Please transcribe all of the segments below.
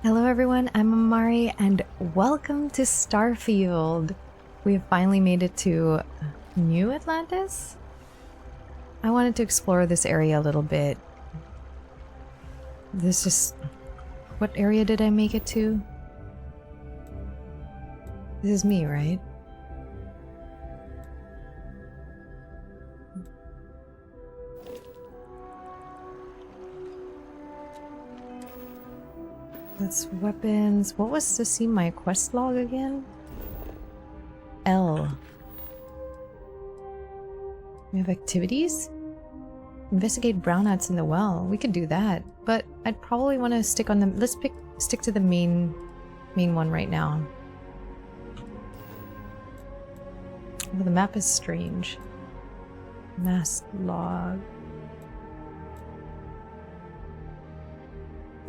Hello everyone, I'm Amari and welcome to Starfield. We have finally made it to New Atlantis? I wanted to explore this area a little bit. What area did I make it to? This is me, right? That's weapons. What was to see my quest log again? L. We have activities? Investigate brownouts in the well. We could do that, but I'd probably want to stick on the. Stick to the main one right now. Well, the map is strange. Mass log.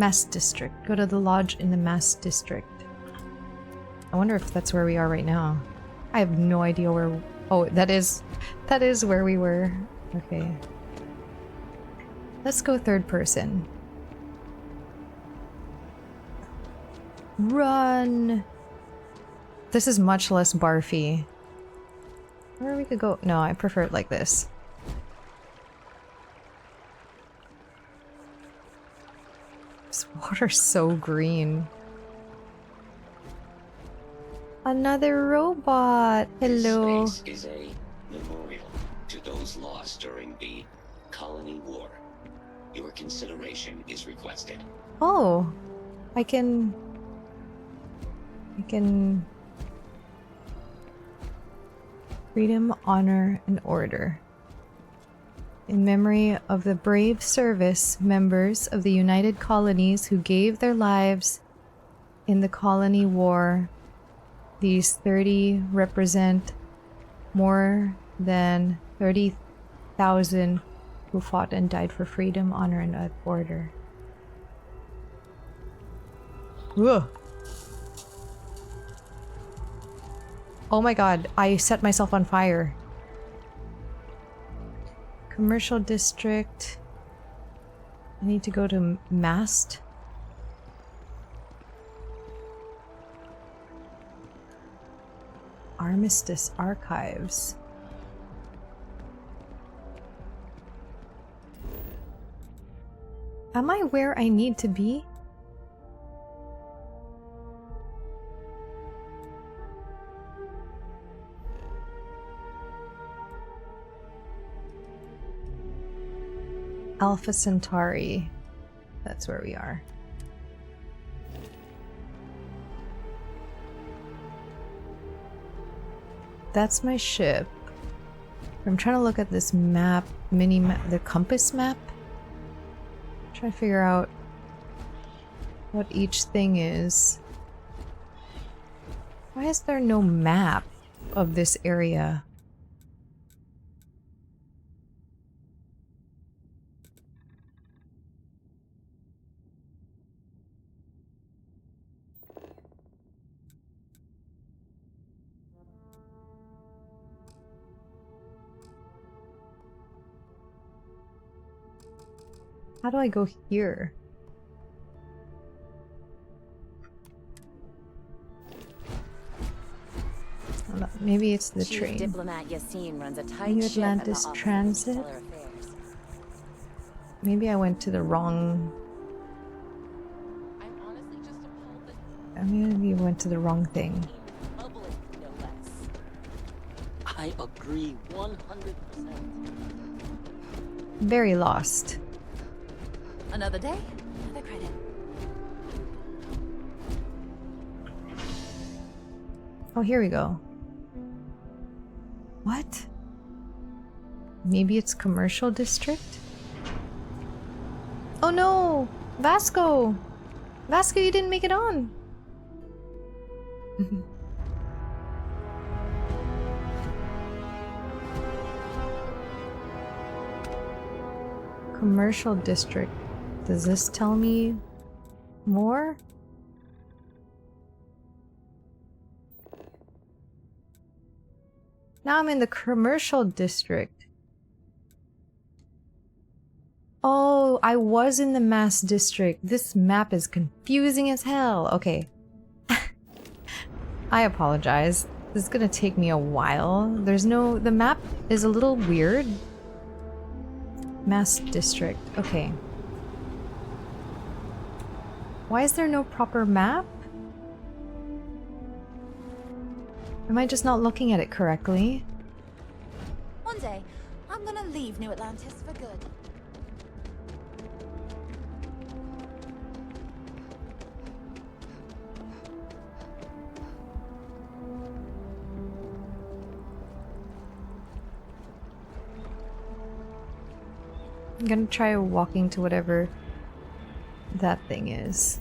Mass District. Go to the lodge in the Mass District. I wonder if that's where we are right now. I have no idea where... Oh, that is where we were. Okay. Let's go third person. Run! This is much less barfy. Or we could go... No, I prefer it like this. This water's so green. Another robot! Hello. This space is a memorial to those lost during the Colony War. Your consideration is requested. Oh! I can... Freedom, honor, and order. In memory of the brave service members of the United Colonies who gave their lives in the Colony War, these 30 represent more than 30,000 who fought and died for freedom, honor, and order. Ugh. Oh my god, I set myself on fire. Commercial district. I need to go to Mast. Armistice Archives. Am I where I need to be? Alpha Centauri. That's where we are. That's my ship. I'm trying to look at this map, mini map, the compass map. Trying to figure out what each thing is. Why is there no map of this area? How do I go here? Hold on, maybe it's the Chief train. Diplomat Yassine runs a tight New ship at the Atlantis Office of Transit. Consular Affairs. Maybe I went to the wrong... I'm honestly just appalled that Maybe I went to the wrong thing. public, no less. I agree 100%. Very lost. Another day, another credit. Oh, here we go. What? Maybe it's commercial district? Oh no! Vasco! Vasco, you didn't make it on! Commercial district. Does this tell me more? Now I'm in the commercial district. Oh, I was in the Mass District. This map is confusing as hell. Okay. I apologize. This is gonna take me a while. The map is a little weird. Mass District. Okay. Why is there no proper map? Am I just not looking at it correctly? One day, I'm gonna leave New Atlantis for good. I'm gonna try walking to whatever that thing is.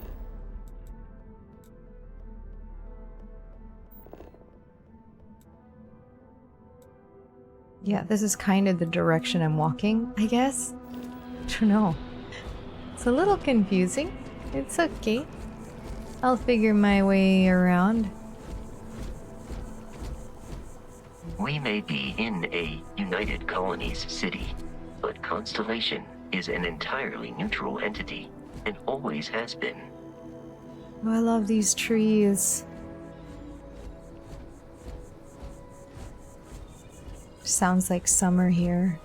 Yeah, this is kind of the direction I'm walking, I guess. I don't know. It's a little confusing. It's okay. I'll figure my way around. We may be in a United Colonies city, but Constellation is an entirely neutral entity and always has been. Oh, I love these trees. Sounds like summer here.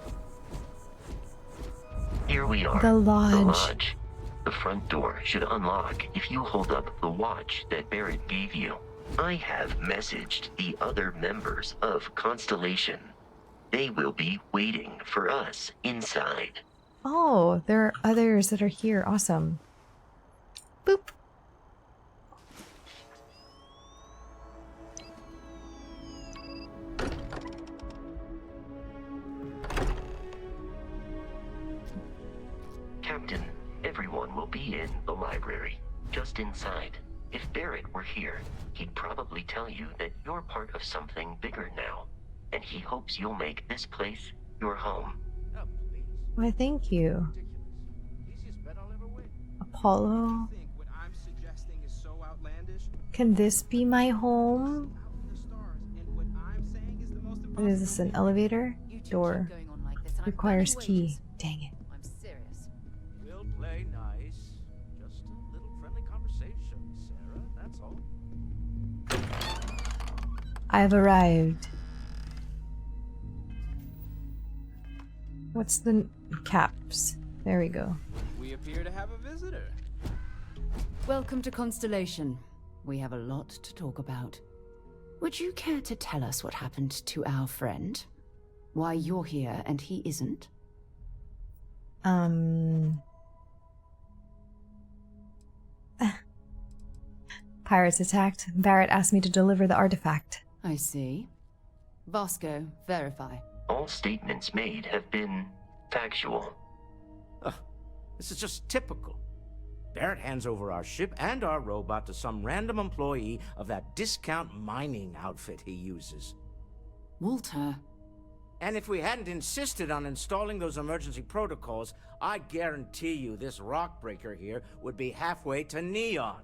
Here we are. The lodge. The lodge. The front door should unlock if you hold up the watch that Barrett gave you. I have messaged the other members of Constellation. They will be waiting for us inside. Oh, there are others that are here. Awesome. Boop. Captain, everyone will be in the library, just inside. If Barrett were here, he'd probably tell you that you're part of something bigger now, and he hopes you'll make this place your home. Oh, please. Why, thank you. Ridiculous. Easiest bet I'll ever win. Apollo. Think what I'm suggesting is so outlandish? Can this be my home? Out in the stars, and what I'm saying is the most What is this, an elevator? You two Door. keep going on like this, and I'm Requires burning key. wages. Dang it. I'm serious. We'll play nice. Just a little friendly conversation, Sarah, that's all. I've arrived. What's the caps? There we go. We appear to have a visitor. Welcome to Constellation. We have a lot to talk about. Would you care to tell us what happened to our friend? Why you're here and he isn't? Pirates attacked. Barrett asked me to deliver the artifact. I see. Vasco, verify. All statements made have been factual. Ugh, this is just typical. Barrett hands over our ship and our robot to some random employee of that discount mining outfit he uses. Walter. And if we hadn't insisted on installing those emergency protocols, I guarantee you this rock breaker here would be halfway to Neon.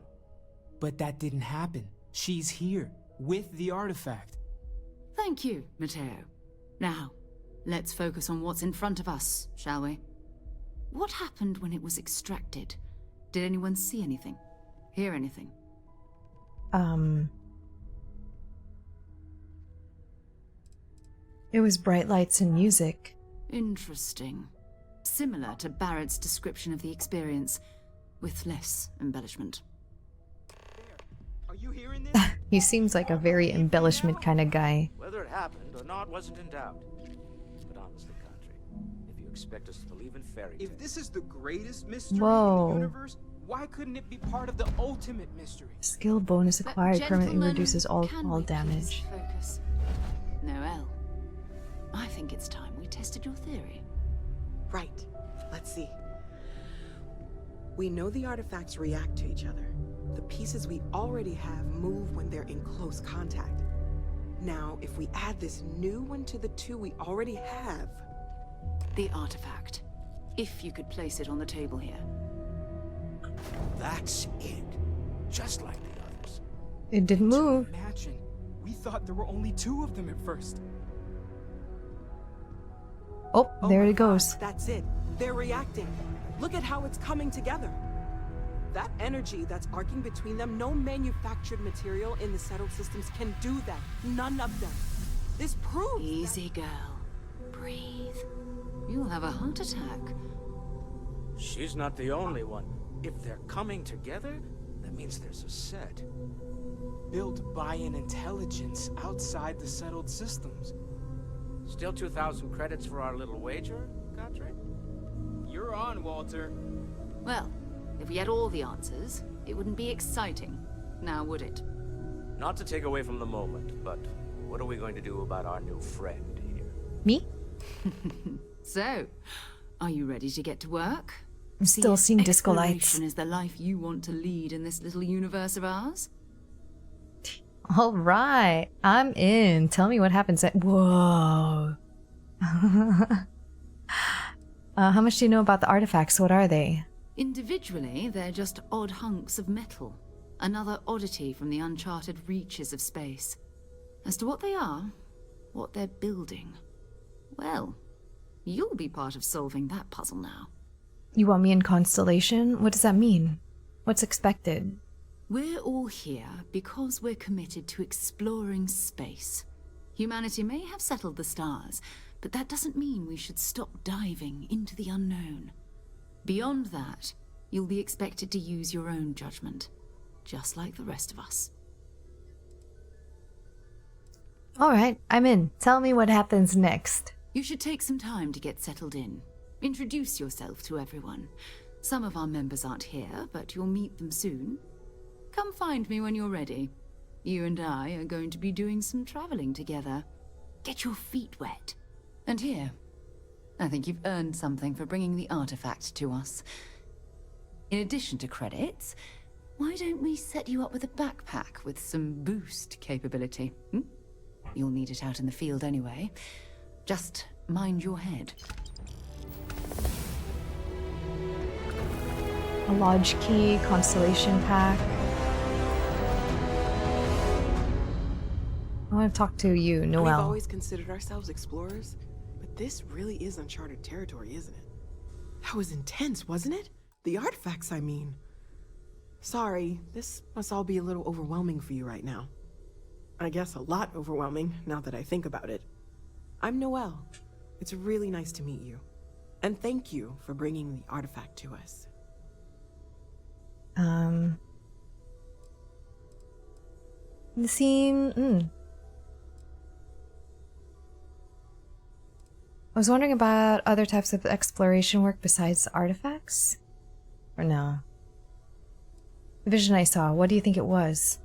But that didn't happen. She's here, with the artifact. Thank you, Matteo. Now, let's focus on what's in front of us, shall we? What happened when it was extracted? Did anyone see anything? Hear anything? It was bright lights and music. Interesting. Similar to Barrett's description of the experience, with less embellishment. Are you hearing this? He seems like a very embellishment kind of guy. Whether it happened or not wasn't in doubt. But honestly, Country, if you expect us to believe in fairy tales... If this is the greatest mystery Whoa. in the universe, why couldn't it be part of the ultimate mystery? Skill bonus But acquired permanently gentlemen, reduces all can fall we please damage. Focus. Noel, I think it's time we tested your theory. Right. Let's see. We know the artifacts react to each other. The pieces we already have move when they're in close contact. Now, if we add this new one to the two we already have... The artifact. If you could place it on the table here. That's it. Just like the others. It didn't move. Imagine. We thought there were only 2 of them at first. Oh, Oh there my it goes. God, that's it. They're reacting. Look at how it's coming together. That energy that's arcing between them, no manufactured material in the settled systems can do that. None of them. This proves Easy, girl. Breathe. You'll have a heart attack. She's not the only one. If they're coming together, that means there's a set. Built by an intelligence outside the settled systems. Still 2,000 credits for our little wager, Godric? You're on, Walter. Well, if we had all the answers, it wouldn't be exciting. Now, would it? Not to take away from the moment, but what are we going to do about our new friend here? Me? So, are you ready to get to work? I'm still seeing disco lights. Exploration is the life you want to lead in this little universe of ours? All right, I'm in. Tell me what happens at... Whoa. How much do you know about the artifacts? What are they? Individually, they're just odd hunks of metal. Another oddity from the uncharted reaches of space. As to what they are, what they're building, well, you'll be part of solving that puzzle now. You want me in Constellation? What does that mean? What's expected? We're all here because we're committed to exploring space. Humanity may have settled the stars, but that doesn't mean we should stop diving into the unknown. Beyond that, you'll be expected to use your own judgment, just like the rest of us. All right, I'm in. Tell me what happens next. You should take some time to get settled in. Introduce yourself to everyone. Some of our members aren't here, but you'll meet them soon. Come find me when you're ready. You and I are going to be doing some traveling together. Get your feet wet. And here, I think you've earned something for bringing the artifact to us. In addition to credits, why don't we set you up with a backpack with some boost capability? You'll need it out in the field anyway. Just mind your head. A lodge key, Constellation pack. I want to talk to you, Noel. We've always considered ourselves explorers, but this really is uncharted territory, isn't it? That was intense, wasn't it? The artifacts, I mean. Sorry, this must all be a little overwhelming for you right now. I guess a lot overwhelming, now that I think about it. I'm Noel. It's really nice to meet you. And thank you for bringing the artifact to us. I was wondering about other types of exploration work besides artifacts? Or no? The vision I saw, what do you think it was?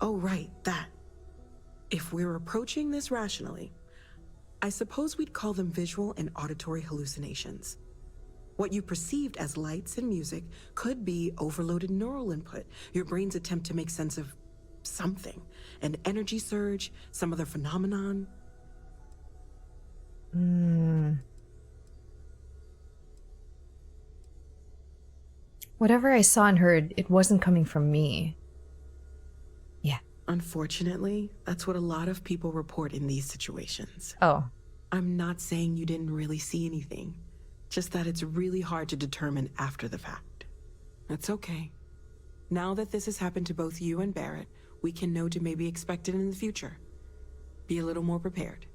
Oh, right, that. If we're approaching this rationally, I suppose we'd call them visual and auditory hallucinations. What you perceived as lights and music could be overloaded neural input, your brain's attempt to make sense of something. An energy surge, some other phenomenon. Whatever I saw and heard, it wasn't coming from me. Yeah. Unfortunately, that's what a lot of people report in these situations. Oh. I'm not saying you didn't really see anything, just that it's really hard to determine after the fact. That's okay. Now that this has happened to both you and Barrett, we can know to maybe expect it in the future. Be a little more prepared.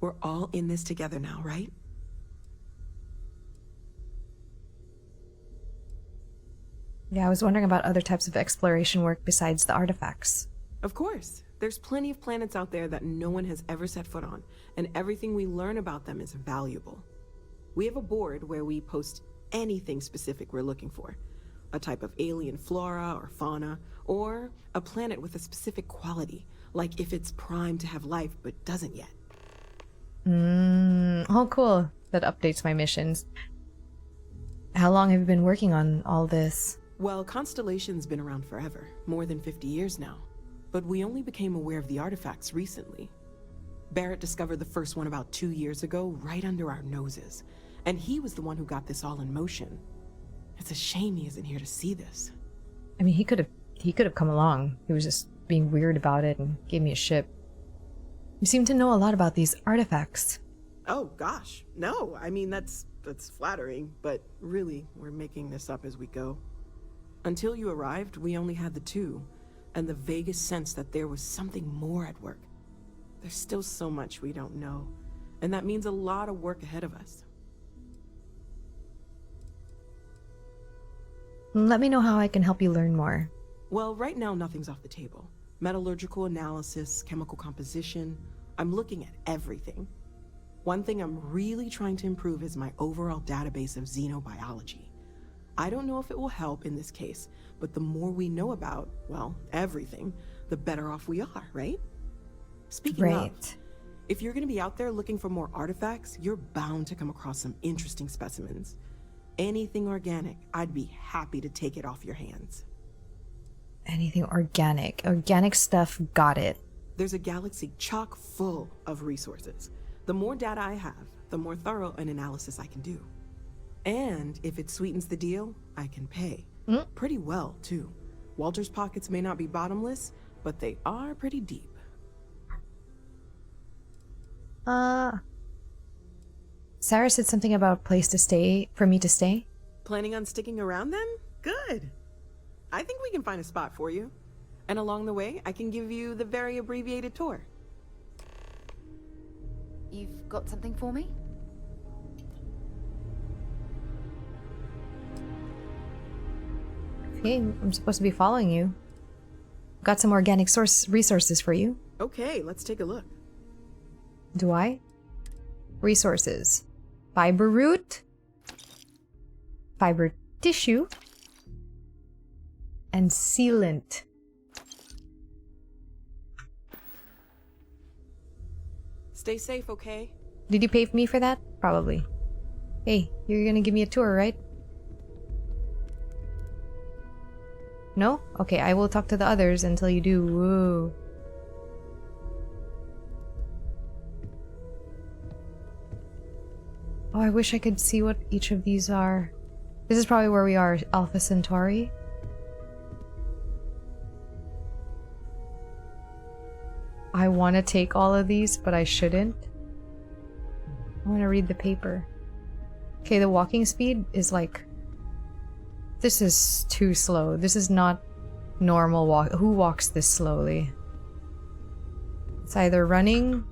We're all in this together now, right? Yeah, I was wondering about other types of exploration work besides the artifacts. Of course. There's plenty of planets out there that no one has ever set foot on, and everything we learn about them is valuable. We have a board where we post anything specific we're looking for. A type of alien flora or fauna, or a planet with a specific quality, like if it's primed to have life but doesn't yet. Oh, cool. That updates my missions. How long have you been working on all this? Well, Constellation's been around forever, more than 50 years now. But we only became aware of the artifacts recently. Barrett discovered the first one about 2 years ago, right under our noses. And he was the one who got this all in motion. It's a shame he isn't here to see this. I mean, he could have come along. He was just being weird about it and gave me a ship. You seem to know a lot about these artifacts. Oh, gosh. No, I mean, that's That's flattering, but really, we're making this up as we go. Until you arrived, we only had the two, and the vaguest sense that there was something more at work. There's still so much we don't know, and that means a lot of work ahead of us. Let me know how I can help you learn more. Well, right now nothing's off the table. Metallurgical analysis, chemical composition, I'm looking at everything. One thing I'm really trying to improve is my overall database of xenobiology. I don't know if it will help in this case, but the more we know about, well, everything, the better off we are, right? Speaking of, if you're gonna be out there looking for more artifacts, you're bound to come across some interesting specimens. Anything organic, I'd be happy to take it off your hands. Anything organic. Organic stuff, got it. There's a galaxy chock full of resources. The more data I have, the more thorough an analysis I can do. And if it sweetens the deal, I can pay. Pretty well, too. Walter's pockets may not be bottomless, but they are pretty deep. Sarah said something about a place to stay, for me to stay. Planning on sticking around then? Good. I think we can find a spot for you. And along the way, I can give you the very abbreviated tour. You've got something for me? Okay, I'm supposed to be following you. Got some organic resources for you. Okay, let's take a look. Do I? Resources. Fiber root. Fiber tissue. And sealant. Stay safe, okay? Did you pay me for that? Probably. Hey, you're gonna give me a tour, right? No? Okay, I will talk to the others until you do. Whoa. Oh, I wish I could see what each of these are. This is probably where we are, Alpha Centauri. I want to take all of these, but I shouldn't. I want to read the paper. Okay, the walking speed is like... This is too slow. This is not normal walk. Who walks this slowly? It's either running...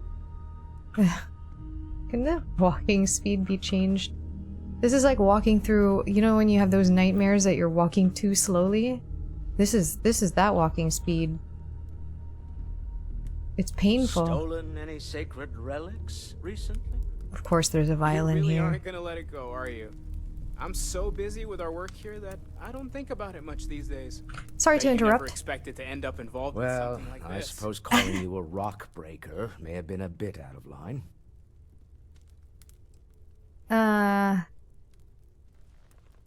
Can the walking speed be changed? This is like walking through... You know when you have those nightmares that you're walking too slowly? This is that walking speed. It's painful. Stolen any sacred relics recently? Of course there's a violin you really here. aren't gonna let it go, are you? I'm so busy with our work here that I don't think about it much these days. Sorry to You never interrupt. expected to end up involved with Well, something like I this. suppose calling you a rock breaker may have been a bit out of line.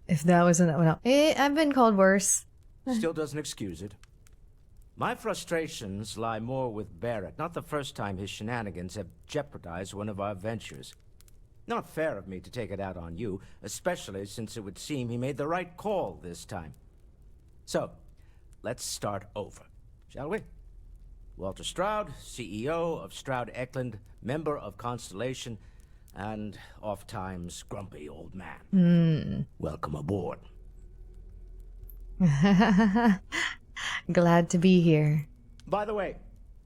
If that wasn't... Well, I've been called worse. Still doesn't excuse it. My frustrations lie more with Barrett. Not the first time his shenanigans have jeopardized one of our ventures. Not fair of me to take it out on you, especially since it would seem he made the right call this time. So, let's start over, shall we? Walter Stroud, CEO of Stroud Eklund, member of Constellation, and oft-times grumpy old man. Welcome aboard. Glad to be here. By the way,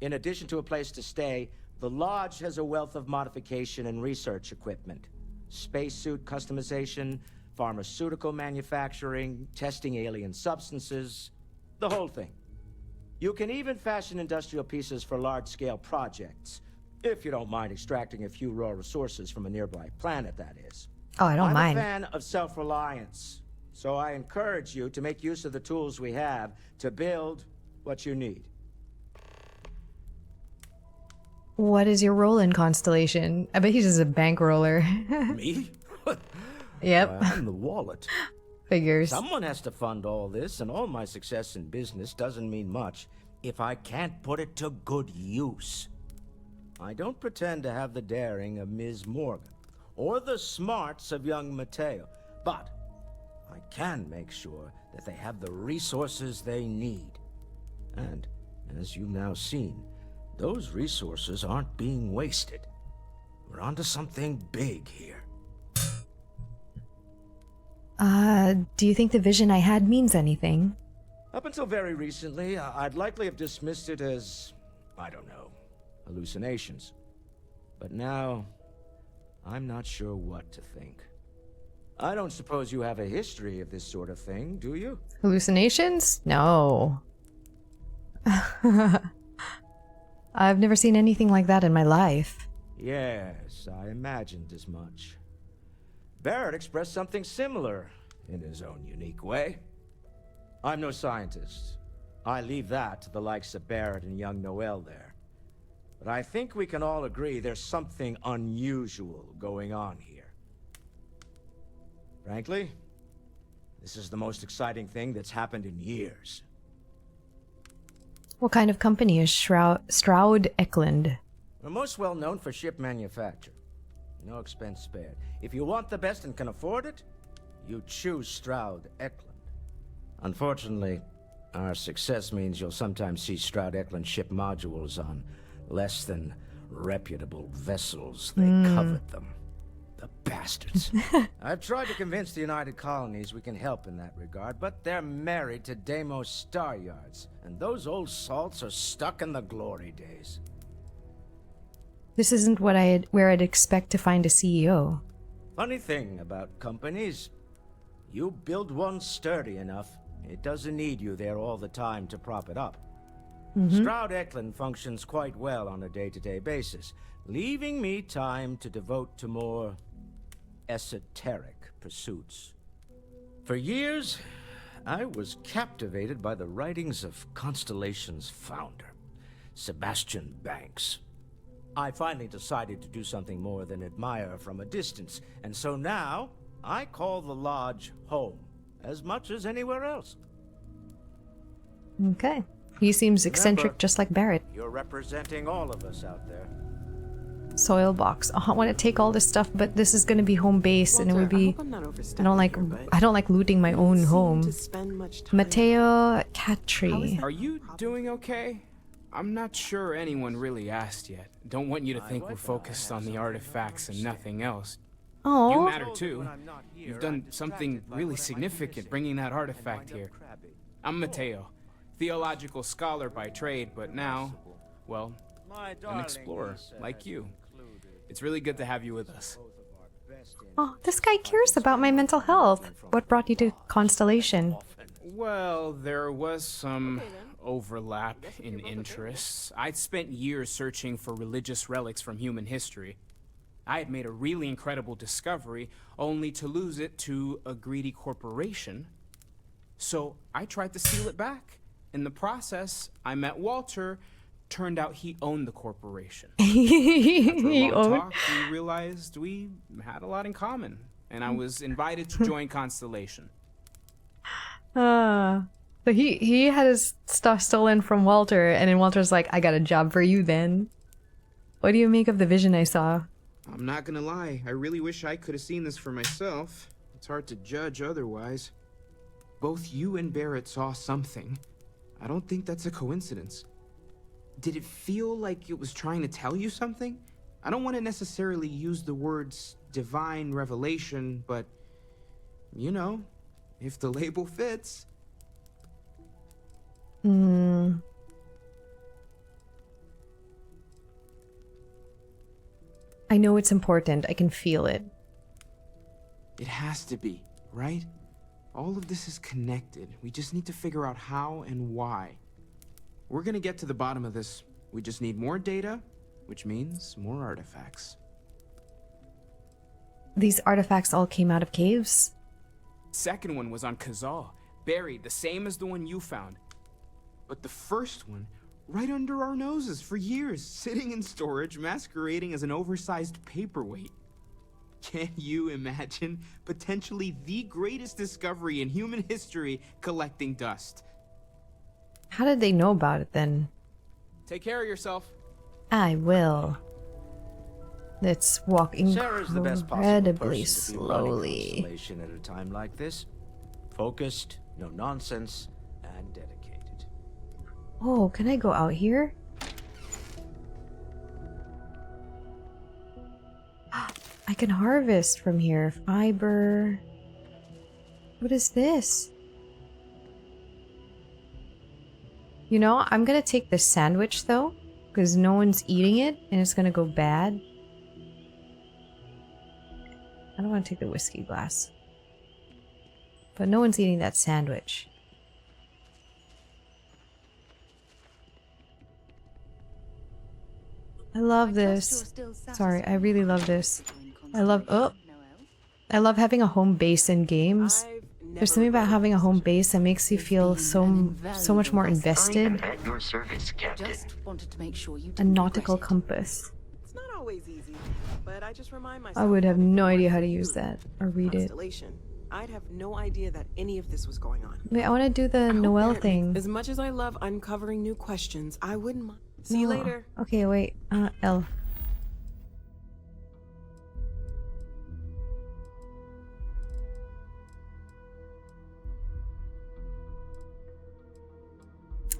in addition to a place to stay, the Lodge has a wealth of modification and research equipment. Spacesuit customization, pharmaceutical manufacturing, testing alien substances, the whole thing. You can even fashion industrial pieces for large-scale projects, if you don't mind extracting a few raw resources from a nearby planet, that is. Oh, I don't mind. I'm a fan of self-reliance, so I encourage you to make use of the tools we have to build what you need. What is your role in Constellation? I bet he's just a bankroller. Me? Yep. I'm the wallet. Figures. Someone has to fund all this, and all my success in business doesn't mean much if I can't put it to good use. I don't pretend to have the daring of Ms. Morgan, or the smarts of young Mateo, but I can make sure that they have the resources they need. And, as you've now seen, those resources aren't being wasted. We're onto something big here. Do you think the vision I had means anything? Up until very recently, I'd likely have dismissed it as, I don't know, hallucinations. But now, I'm not sure what to think. I don't suppose you have a history of this sort of thing, do you? Hallucinations? No. I've never seen anything like that in my life. Yes, I imagined as much. Barrett expressed something similar in his own unique way. I'm no scientist. I leave that to the likes of Barrett and young Noel there. But I think we can all agree there's something unusual going on here. Frankly, this is the most exciting thing that's happened in years. What kind of company is Stroud Eklund? We're most well known for ship manufacture. No expense spared. If you want the best and can afford it, you choose Stroud Eklund. Unfortunately, our success means you'll sometimes see Stroud Eklund ship modules on less than reputable vessels. They covet them. The bastards. I've tried to convince the United Colonies we can help in that regard, but they're married to Deimos Star Yards, and those old salts are stuck in the glory days. This isn't where I'd expect to find a CEO. Funny thing about companies, you build one sturdy enough, it doesn't need you there all the time to prop it up. Stroud Eklund functions quite well on a day-to-day basis, leaving me time to devote to more esoteric pursuits. For years, I was captivated by the writings of Constellation's founder, Sebastian Banks. I finally decided to do something more than admire from a distance, and so now I call the lodge home as much as anywhere else. Okay. He seems eccentric, Remember, just like Barrett. You're representing all of us out there. Soil box. I want to take all this stuff, but this is going to be home base, and it would be. I don't like looting my own home. Matteo Catri. Are you doing okay? I'm not sure anyone really asked yet. Don't want you to think we're focused on the artifacts and nothing else. You Oh, matter too. You've done something really significant bringing that artifact here. I'm Matteo, theological scholar by trade, but now, well, an explorer like you. It's really good to have you with us. oh, this guy cares about my mental health. What brought you to Constellation? Well, there was some overlap in interests. I'd spent years searching for religious relics from human history. I had made a really incredible discovery, only to lose it to a greedy corporation. So I tried to steal it back. In the process, I met Walter. Turned out he owned the corporation. After a long talk, we realized we had a lot in common, and I was invited to join Constellation. So he had his stuff stolen from Walter, and then Walter's like, I got a job for you then. What do you make of the vision I saw? I'm not gonna lie, I really wish I could have seen this for myself. It's hard to judge otherwise. Both you and Barrett saw something. I don't think that's a coincidence. Did it feel like it was trying to tell you something? I don't want to necessarily use the words divine revelation, but, you know, if the label fits. I know it's important. I can feel it. It has to be, right? All of this is connected. We just need to figure out how and why. We're gonna get to the bottom of this. We just need more data, which means more artifacts. These artifacts all came out of caves? Second one was on Kazal, buried, the same as the one you found. But the first one, right under our noses for years, sitting in storage, masquerading as an oversized paperweight. Can you imagine potentially the greatest discovery in human history collecting dust? How did they know about it then? Take care of yourself. I will. Let's walk Sarah's the best possible incredibly person to be running slowly. Constellation at a time like this. Focused, no nonsense, and dedicated. Oh, can I go out here? I can harvest from here. Fiber. What is this? You know, I'm gonna take this sandwich though, because no one's eating it and it's gonna go bad. I don't want to take the whiskey glass. But no one's eating that sandwich. I love this. Sorry, I really love this. I love having a home base in games. There's something about having a home base that makes you feel so much more I am invested. at your service, Captain. Just wanted to make sure you A didn't nautical regret it. compass. It's not always easy, but I just remind myself. I would have no that idea how to before use I that or read it. Constellation, I'd have no idea that any of this was going on. Wait, I want to do the I hope Noel Barrett thing. As much as I love uncovering new questions, I wouldn't mind. See you No. later. Okay, wait. L.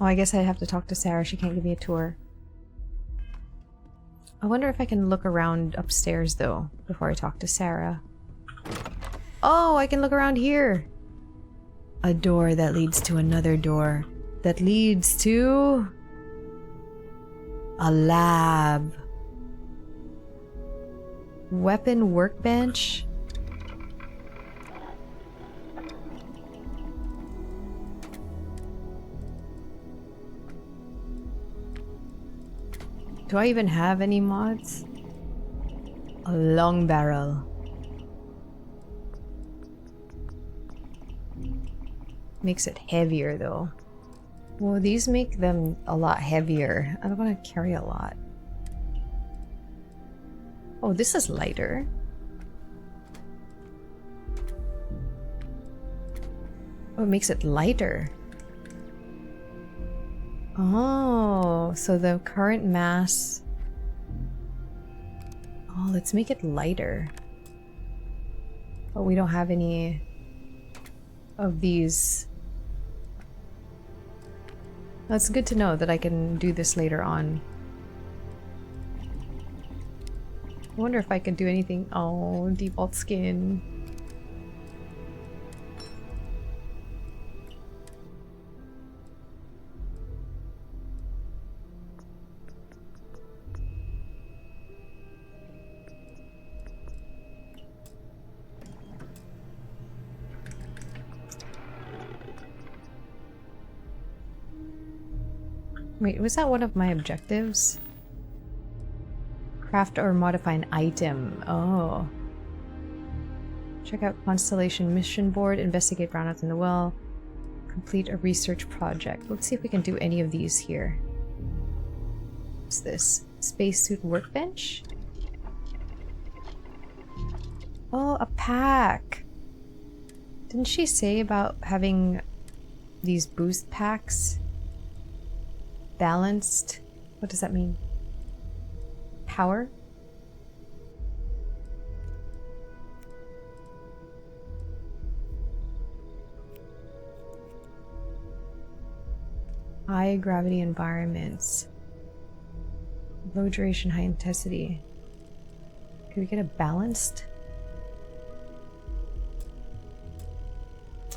Oh, I guess I have to talk to Sarah. She can't give me a tour. I wonder if I can look around upstairs, though, before I talk to Sarah. Oh, I can look around here! A door that leads to another door. That leads to... a lab. Weapon workbench? Do I even have any mods? A long barrel. Makes it heavier though. Well, these make them a lot heavier. I don't want to carry a lot. Oh, this is lighter. Oh, it makes it lighter. Oh, so the current mass... Oh, let's make it lighter. But we don't have any of these. That's good to know that I can do this later on. I wonder if I could do anything. Oh, default skin. Wait, was that one of my objectives? Craft or modify an item. Oh. Check out Constellation mission board, investigate brownouts in the well, complete a research project. Let's see if we can do any of these here. What's this? Spacesuit workbench? Oh, a pack! Didn't she say about having these boost packs? Balanced? What does that mean? Power? High gravity environments. Low duration, high intensity. Can we get a balanced?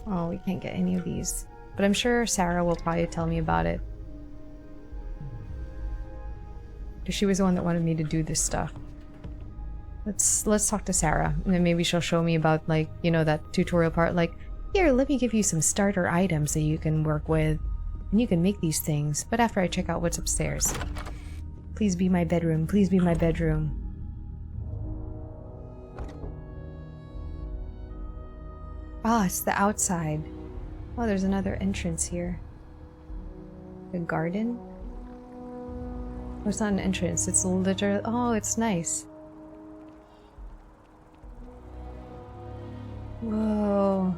Oh, we can't get any of these. But I'm sure Sarah will probably tell me about it. Because she was the one that wanted me to do this stuff. Let's talk to Sarah, and then maybe she'll show me about, like, you know, that tutorial part, like, here, let me give you some starter items that you can work with, and you can make these things, but after I check out what's upstairs. Please be my bedroom, please be my bedroom. Ah, it's the outside. Oh, there's another entrance here. A garden? Oh, it's not an entrance, it's literally... Oh, it's nice. Whoa.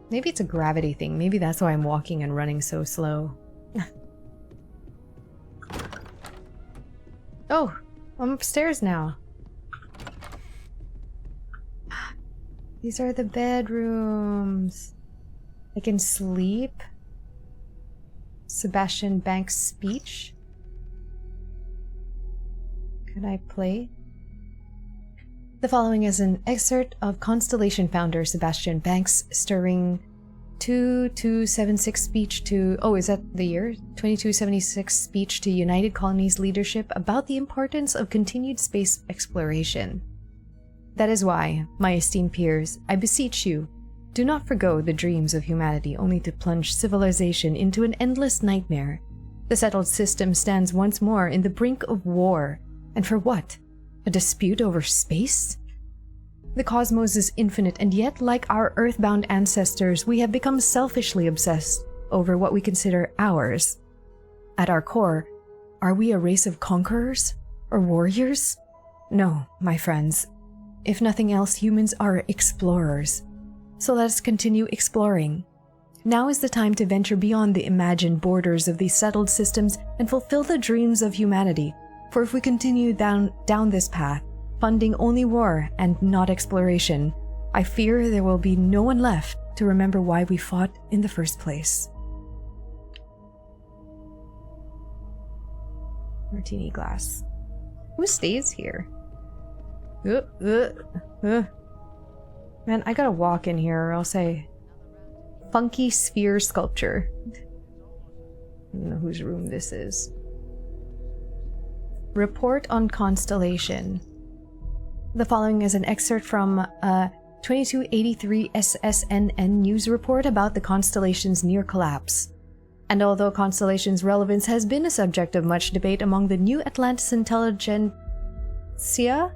Maybe it's a gravity thing. Maybe that's why I'm walking and running so slow. Oh, I'm upstairs now. These are the bedrooms. I can sleep. Sebastian Banks' speech. Could I play? The following is an excerpt of Constellation founder Sebastian Banks' stirring 2276 speech to... Oh, is that the year? 2276 speech to United Colonies leadership about the importance of continued space exploration. That is why, my esteemed peers, I beseech you, do not forgo the dreams of humanity only to plunge civilization into an endless nightmare. The settled system stands once more in the brink of war. And for what? A dispute over space? The cosmos is infinite, and yet, like our earthbound ancestors, we have become selfishly obsessed over what we consider ours. At our core, are we a race of conquerors? Or warriors? No, my friends. If nothing else, humans are explorers. So let us continue exploring. Now is the time to venture beyond the imagined borders of these settled systems and fulfill the dreams of humanity. For if we continue down this path, funding only war and not exploration, I fear there will be no one left to remember why we fought in the first place. Martini glass. Who stays here? Man, I gotta walk in here or else funky sphere sculpture. I don't know whose room this is. Report on Constellation. The following is an excerpt from a 2283 SSNN news report about the Constellation's near collapse. And although Constellation's relevance has been a subject of much debate among the New Atlantis intelligentsia,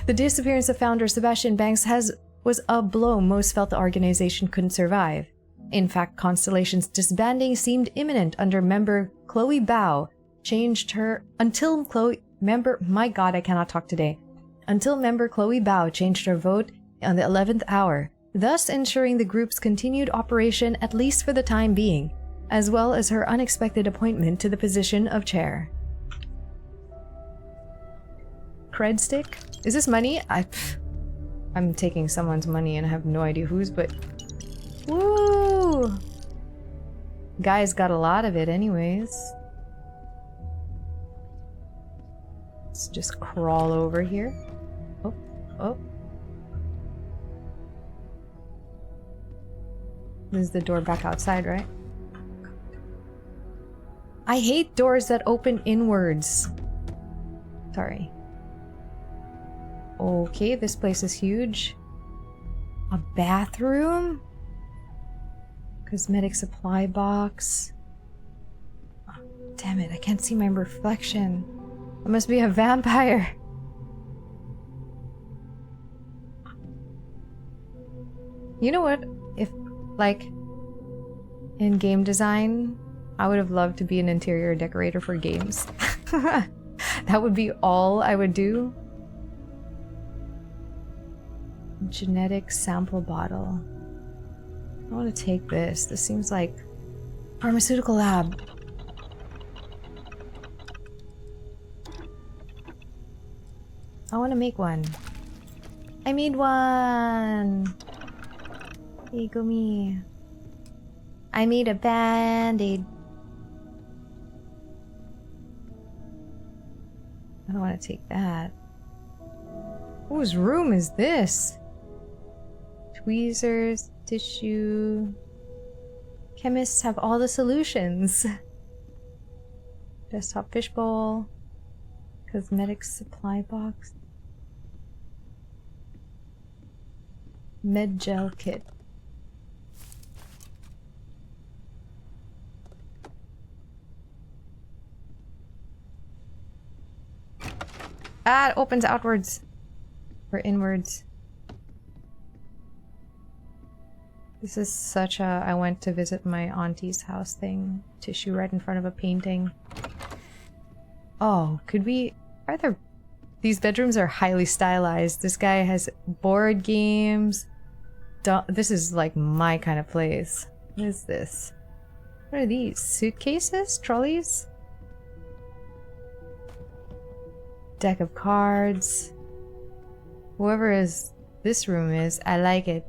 the disappearance of founder Sebastian Banks was a blow most felt the organization couldn't survive. In fact, Constellation's disbanding seemed imminent under member Chloe Bao until member Chloe Bao changed her vote on the 11th hour, thus ensuring the group's continued operation at least for the time being, as well as her unexpected appointment to the position of chair. Cred stick? Is this money? I'm taking someone's money and I have no idea whose, but... Woo! Guy's got a lot of it anyways. Let's just crawl over here. Oh. This is the door back outside, right? I hate doors that open inwards. Sorry. Okay, this place is huge. A bathroom? Cosmetic supply box. Oh, damn it, I can't see my reflection. I must be a vampire. You know what? If, like, in game design, I would have loved to be an interior decorator for games. That would be all I would do. Genetic sample bottle. I want to take this. This seems like pharmaceutical lab. I want to make one. I made one! Hey, go me. I made a band-aid. I don't want to take that. Whose room is this? Tweezers, tissue... Chemists have all the solutions. Desktop fishbowl. Cosmetic supply box. Med gel kit. Ah, it opens outwards. Or inwards. This is such a I went to visit my auntie's house thing. Tissue right in front of a painting. Oh, could we... Are there... These bedrooms are highly stylized. This guy has board games. This is like my kind of place. What is this? What are these? Suitcases? Trolleys? Deck of cards. Whoever this room is, I like it.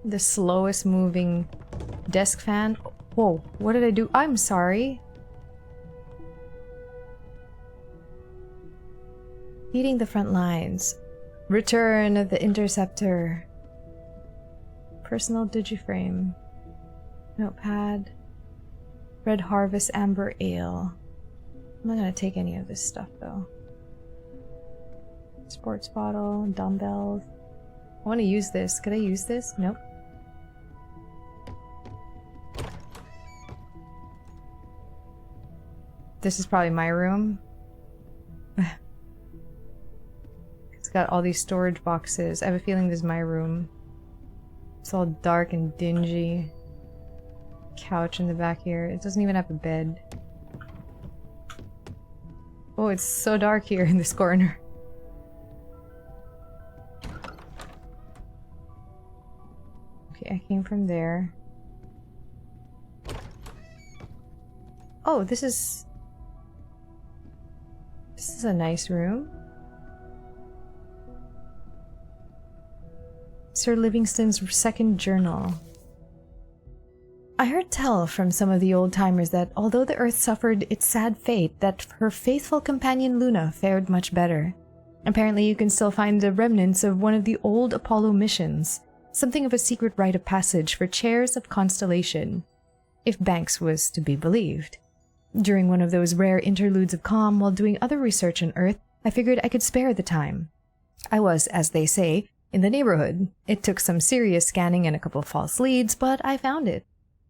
The slowest moving desk fan. Whoa, what did I do? I'm sorry. Leading the front lines. Return of the Interceptor. Personal digiframe. Notepad. Red Harvest Amber Ale. I'm not gonna take any of this stuff though. Sports bottle, dumbbells. I want to use this. Could I use this? Nope. This is probably my room. It's got all these storage boxes. I have a feeling this is my room. It's all dark and dingy. Couch in the back here. It doesn't even have a bed. Oh, it's so dark here in this corner. Okay, I came from there. Oh, this is a nice room. Sir Livingston's second journal. I heard tell from some of the old-timers that although the Earth suffered its sad fate, that her faithful companion Luna fared much better. Apparently you can still find the remnants of one of the old Apollo missions, something of a secret rite of passage for chairs of Constellation, if Banks was to be believed. During one of those rare interludes of calm while doing other research on Earth, I figured I could spare the time. I was, as they say, in the neighborhood. It took some serious scanning and a couple of false leads, but I found it.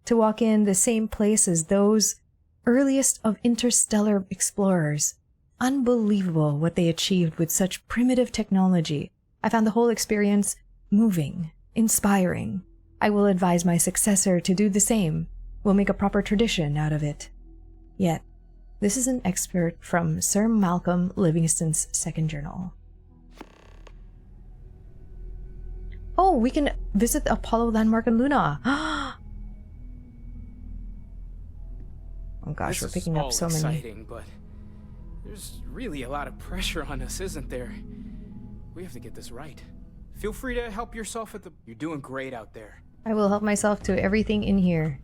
To walk in the same place as those earliest of interstellar explorers. Unbelievable what they achieved with such primitive technology. I found the whole experience moving, inspiring. I will advise my successor to do the same. We'll make a proper tradition out of it. Yet, this is an excerpt from Sir Malcolm Livingston's second journal. Oh, we can visit the Apollo landmark in Luna. Oh gosh, we're picking up so many. Exciting, but there's really a lot of pressure on us, isn't there? We have to get this right. Feel free to help yourself at the... You're doing great out there. I will help myself to everything in here.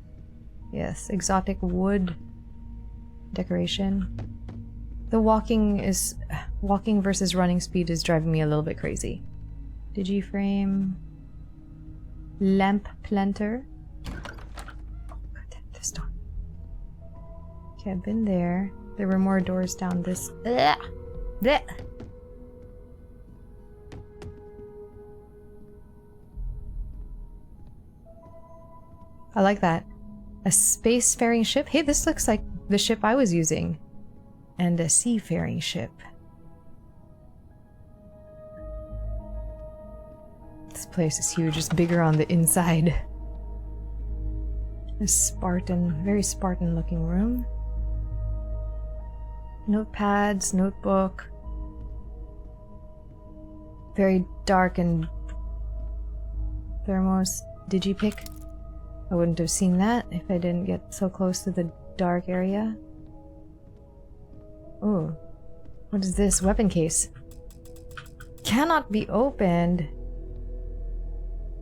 Yes, exotic wood decoration. The walking versus running speed is driving me a little bit crazy. Digiframe. Lamp planter. Oh, God, this door. Okay, I've been there. There were more doors down this. Blech. Blech. I like that. A spacefaring ship? Hey, this looks like the ship I was using. And a seafaring ship. This place is huge. It's bigger on the inside. A Spartan, very Spartan looking room. Notepads, notebook. Very dark and thermos. Digipic. I wouldn't have seen that if I didn't get so close to the dark area. Ooh. What is this? Weapon case. Cannot be opened.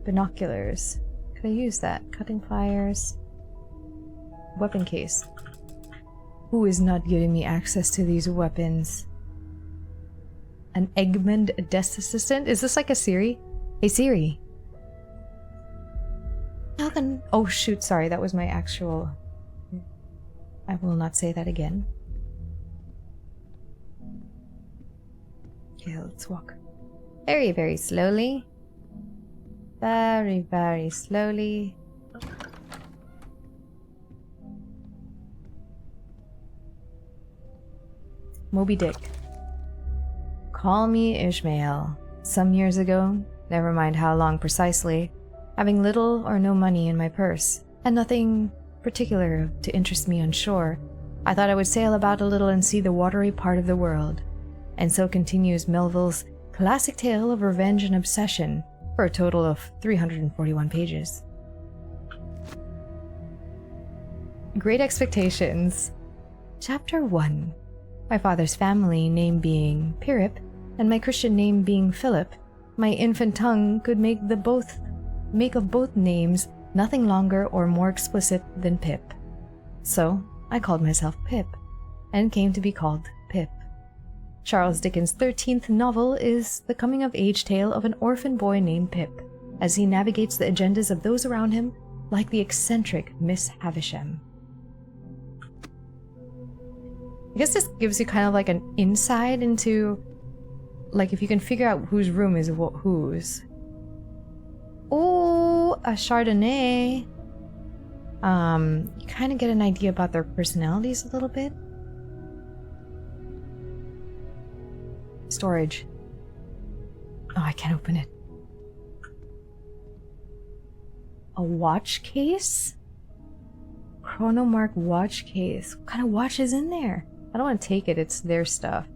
Binoculars. Could I use that? Cutting pliers. Weapon case. Who is not giving me access to these weapons? An Egmont desk assistant? Is this like a Siri? Hey Siri. Oh shoot, sorry, that was my actual... I will not say that again. Okay, let's walk. Very, very slowly. Very, very slowly. Moby Dick. Call me Ishmael. Some years ago, never mind how long precisely, having little or no money in my purse, and nothing particular to interest me on shore, I thought I would sail about a little and see the watery part of the world. And so continues Melville's classic tale of revenge and obsession, for a total of 341 pages. Great Expectations. Chapter 1. My father's family name being Pirip, and my Christian name being Philip, my infant tongue could make of both names nothing longer or more explicit than Pip. So I called myself Pip, and came to be called Pip. Charles Dickens' 13th novel is the coming-of-age tale of an orphan boy named Pip, as he navigates the agendas of those around him, like the eccentric Miss Havisham. I guess this gives you kind of like an insight into, like, if you can figure out whose room is whose. Oh, a Chardonnay. You kind of get an idea about their personalities a little bit. Storage. Oh, I can't open it. A watch case? Chronomark watch case. What kind of watch is in there? I don't want to take it, it's their stuff.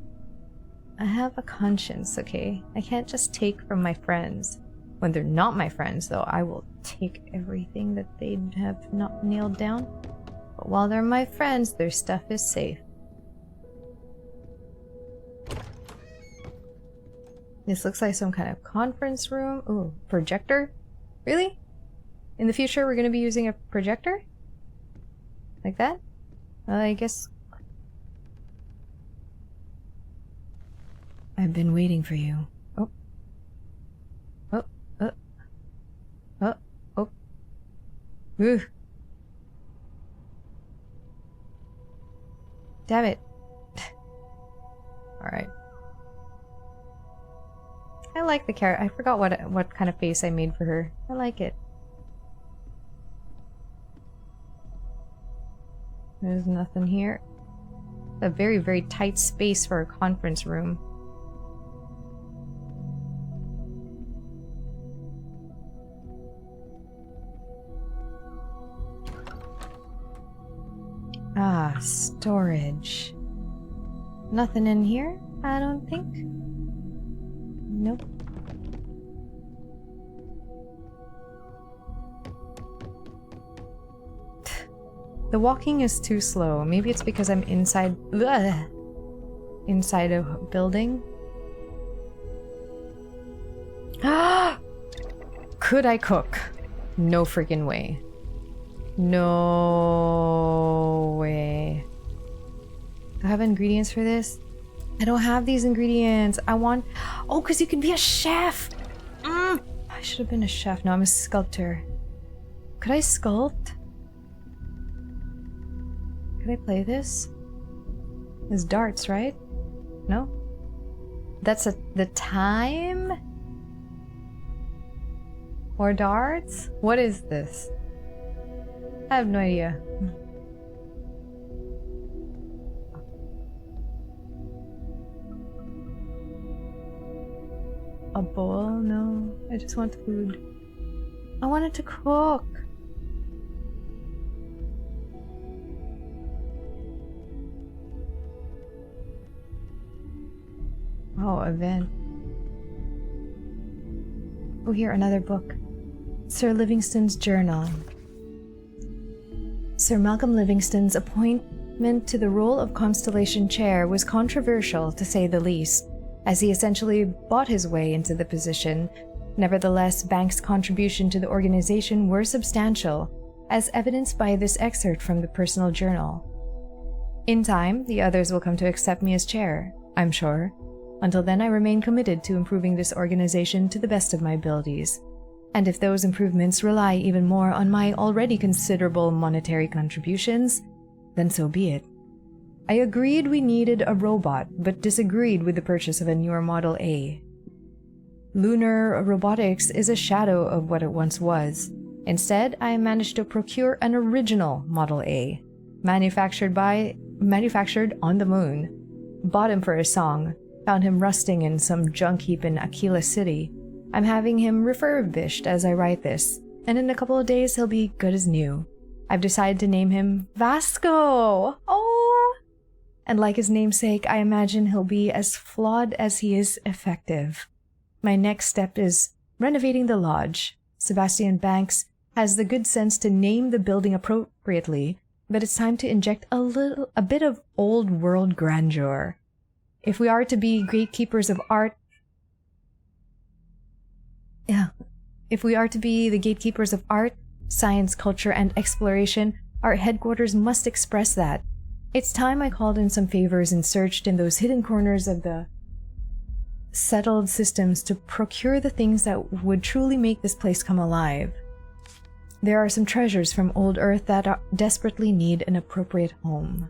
I have a conscience, okay? I can't just take from my friends. When they're not my friends, though, I will take everything that they have not nailed down. But while they're my friends, their stuff is safe. This looks like some kind of conference room. Ooh, projector? Really? In the future, we're going to be using a projector? Like that? Well, I guess... I've been waiting for you. Oh. Oh. Oh. Oh. Oh. Ooh. Damn it. Alright. I like the character. I forgot what kind of face I made for her. I like it. There's nothing here. A very, very tight space for a conference room. Ah, storage. Nothing in here, I don't think. Nope. The walking is too slow. Maybe it's because I'm inside... Ugh, inside a building. Ah! Could I cook? No freaking way. No way. Do I have ingredients for this? I don't have these ingredients. I want... Oh, because you can be a chef! I should have been a chef. No, I'm a sculptor. Could I sculpt? Could I play this? It's darts, right? No? That's the time? Or darts? What is this? I have no idea. A bowl? No. I just want food. I wanted to cook. Oh, event. Oh, here, another book. Sir Livingston's Journal. Sir Malcolm Livingston's appointment to the role of Constellation Chair was controversial, to say the least, as he essentially bought his way into the position. Nevertheless, Banks' contribution to the organization were substantial, as evidenced by this excerpt from the personal journal. In time, the others will come to accept me as chair, I'm sure. Until then, I remain committed to improving this organization to the best of my abilities. And if those improvements rely even more on my already considerable monetary contributions, then so be it. I agreed we needed a robot, but disagreed with the purchase of a newer Model A. Lunar robotics is a shadow of what it once was. Instead, I managed to procure an original Model A, manufactured on the moon. Bought him for a song, found him rusting in some junk heap in Aquila City. I'm having him refurbished as I write this, and in a couple of days he'll be good as new. I've decided to name him Vasco! Oh! And like his namesake, I imagine he'll be as flawed as he is effective. My next step is renovating the lodge. Sebastian Banks has the good sense to name the building appropriately, but it's time to inject a bit of old world grandeur. If we are to be gatekeepers of art, if we are to be the gatekeepers of art, science, culture, and exploration, Our headquarters must express that. It's time I called in some favors and searched in those hidden corners of the settled systems to procure the things that would truly make this place come alive. There are some treasures from old Earth that desperately need an appropriate home.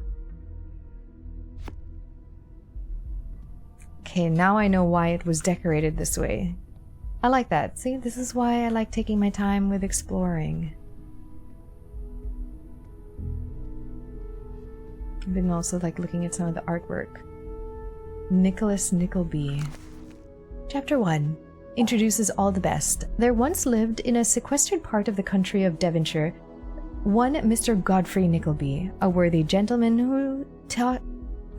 Okay, now I know why it was decorated this way. I like that. See, this is why I like taking my time with exploring. I've been also like looking at some of the artwork. Nicholas Nickleby. Chapter 1 introduces all the best. There once lived in a sequestered part of the country of Devonshire one Mr. Godfrey Nickleby, a worthy gentleman who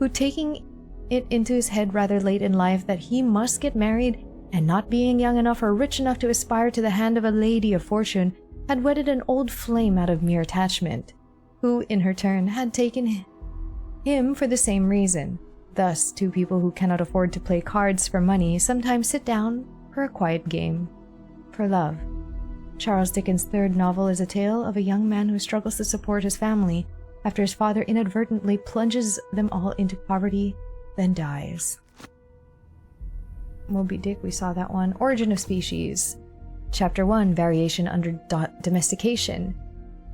taking it into his head rather late in life that he must get married, and not being young enough or rich enough to aspire to the hand of a lady of fortune, had wedded an old flame out of mere attachment, who in her turn had taken him for the same reason. Thus, two people who cannot afford to play cards for money sometimes sit down for a quiet game for love. Charles Dickens' third novel is a tale of a young man who struggles to support his family after his father inadvertently plunges them all into poverty, then dies. Moby Dick, we saw that one. Origin of Species. Chapter 1, Variation under Domestication.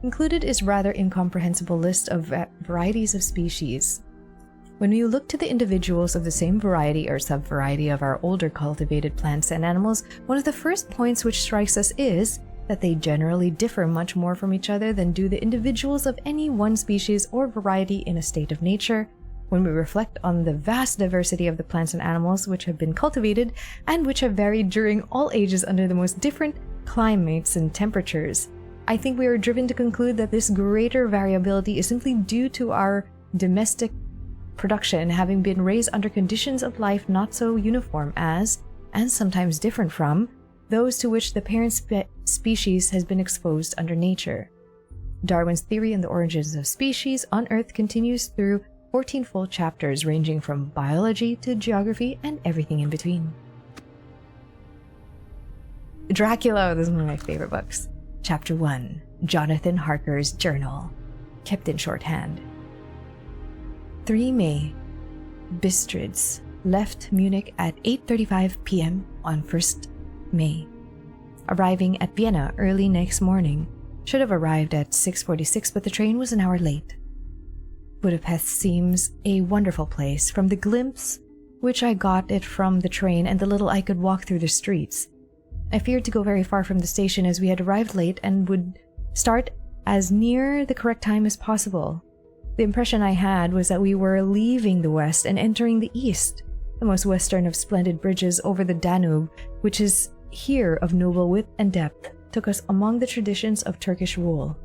Included is rather incomprehensible list of varieties of species. When we look to the individuals of the same variety or subvariety of our older cultivated plants and animals, one of the first points which strikes us is that they generally differ much more from each other than do the individuals of any one species or variety in a state of nature. When we reflect on the vast diversity of the plants and animals which have been cultivated and which have varied during all ages under the most different climates and temperatures, I think we are driven to conclude that this greater variability is simply due to our domestic production having been raised under conditions of life not so uniform as, and sometimes different from, those to which the parent species has been exposed under nature. Darwin's theory on the origins of species on Earth continues through 14 full chapters ranging from biology to geography and everything in between. Dracula, this is one of my favorite books. Chapter 1, Jonathan Harker's Journal, kept in shorthand. 3 May, Bistritz left Munich at 8:35 p.m. on 1st May. Arriving at Vienna early next morning. Should have arrived at 6:46, but the train was an hour late. Budapest seems a wonderful place from the glimpse which I got it from the train and the little I could walk through the streets. I feared to go very far from the station as we had arrived late and would start as near the correct time as possible. The impression I had was that we were leaving the west and entering the east, the most western of splendid bridges over the Danube, which is here of noble width and depth, took us among the traditions of Turkish rule.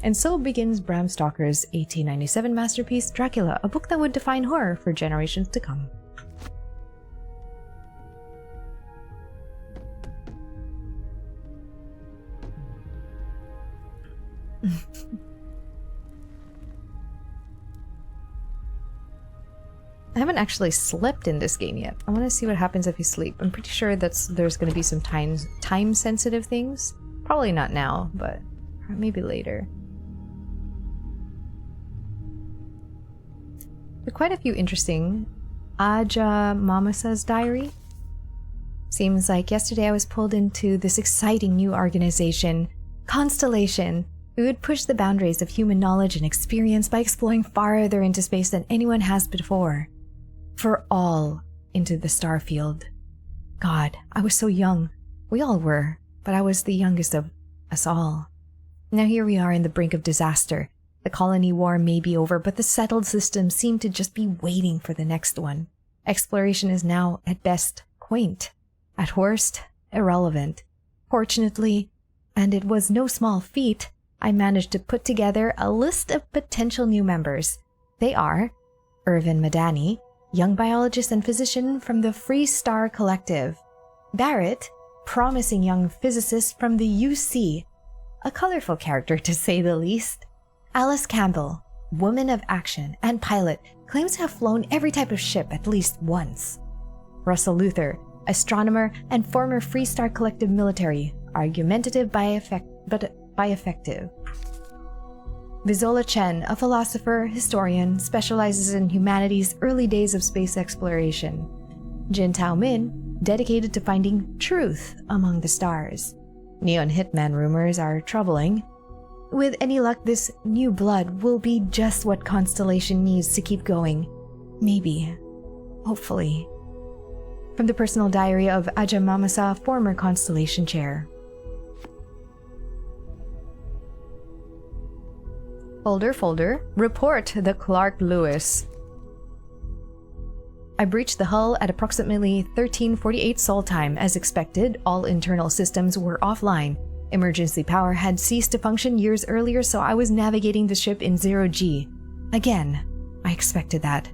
And so begins Bram Stoker's 1897 masterpiece, Dracula, a book that would define horror for generations to come. I haven't actually slept in this game yet. I want to see what happens if you sleep. I'm pretty sure there's going to be some time-sensitive things. Probably not now, but maybe later. There are quite a few interesting. Aja Mamasa's diary. Seems like yesterday I was pulled into this exciting new organization, Constellation. We would push the boundaries of human knowledge and experience by exploring farther into space than anyone has before. For all into the Starfield. God, I was so young. We all were, but I was the youngest of us all. Now here we are in the brink of disaster. The colony war may be over, but the settled systems seem to just be waiting for the next one. Exploration is now, at best, quaint. At worst, irrelevant. Fortunately, and it was no small feat, I managed to put together a list of potential new members. They are Irvin Madani, young biologist and physician from the Free Star Collective. Barrett, promising young physicist from the UC. A colorful character, to say the least. Alice Campbell, woman of action and pilot, claims to have flown every type of ship at least once. Russell Luther, astronomer and former Free Star Collective military, argumentative but effective. Vizola Chen, a philosopher, historian, specializes in humanity's early days of space exploration. Jin Tao Min, dedicated to finding truth among the stars. Neon Hitman rumors are troubling. With any luck, this new blood will be just what Constellation needs to keep going. Maybe. Hopefully. From the personal diary of Aja Mamasa, former Constellation chair. Folder, report the Clark Lewis. I breached the hull at approximately 13:48 Sol time. As expected, all internal systems were offline. Emergency power had ceased to function years earlier, so I was navigating the ship in 0G. Again, I expected that.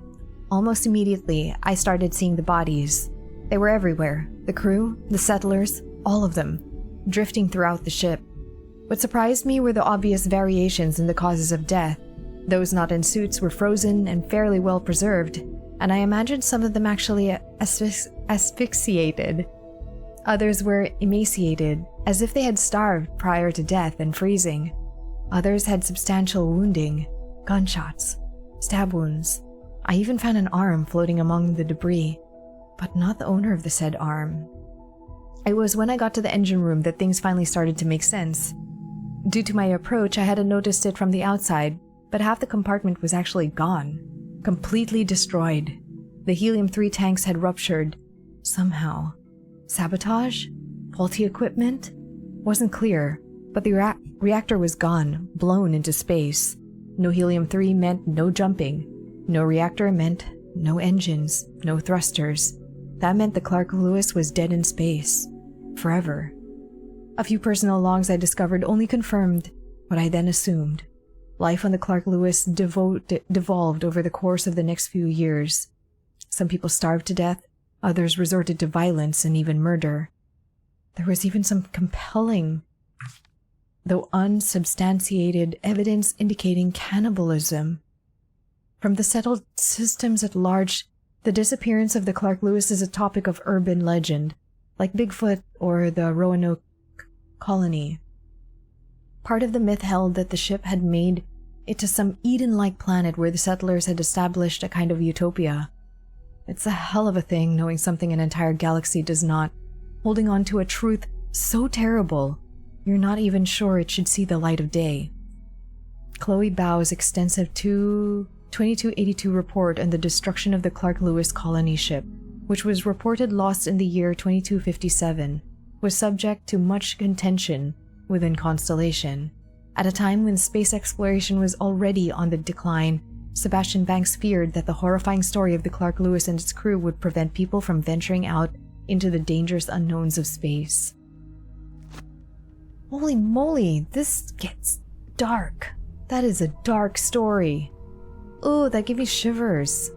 Almost immediately, I started seeing the bodies. They were everywhere. The crew, the settlers, all of them, drifting throughout the ship. What surprised me were the obvious variations in the causes of death. Those not in suits were frozen and fairly well preserved, and I imagined some of them actually asphyxiated. Others were emaciated, as if they had starved prior to death and freezing. Others had substantial wounding, gunshots, stab wounds. I even found an arm floating among the debris, but not the owner of the said arm. It was when I got to the engine room that things finally started to make sense. Due to my approach, I hadn't noticed it from the outside, but half the compartment was actually gone. Completely destroyed. The helium-3 tanks had ruptured. Somehow. Sabotage? Faulty equipment? Wasn't clear, but the reactor was gone, blown into space. No helium-3 meant no jumping. No reactor meant no engines, no thrusters. That meant the Clark Lewis was dead in space. Forever. A few personal logs I discovered only confirmed what I then assumed. Life on the Clark Lewis devolved over the course of the next few years. Some people starved to death, others resorted to violence and even murder. There was even some compelling, though unsubstantiated, evidence indicating cannibalism. From the settled systems at large, the disappearance of the Clark Lewis is a topic of urban legend, like Bigfoot or the Roanoke colony. Part of the myth held that the ship had made it to some Eden-like planet where the settlers had established a kind of utopia. It's a hell of a thing knowing something an entire galaxy does not, holding on to a truth so terrible, you're not even sure it should see the light of day. Chloe Bao's extensive 2282 report on the destruction of the Clark Lewis colony ship, which was reported lost in the year 2257, was subject to much contention within Constellation. At a time when space exploration was already on the decline, Sebastian Banks feared that the horrifying story of the Clark Lewis and its crew would prevent people from venturing out into the dangerous unknowns of space. Holy moly, this gets dark. That is a dark story. Ooh, that gave me shivers.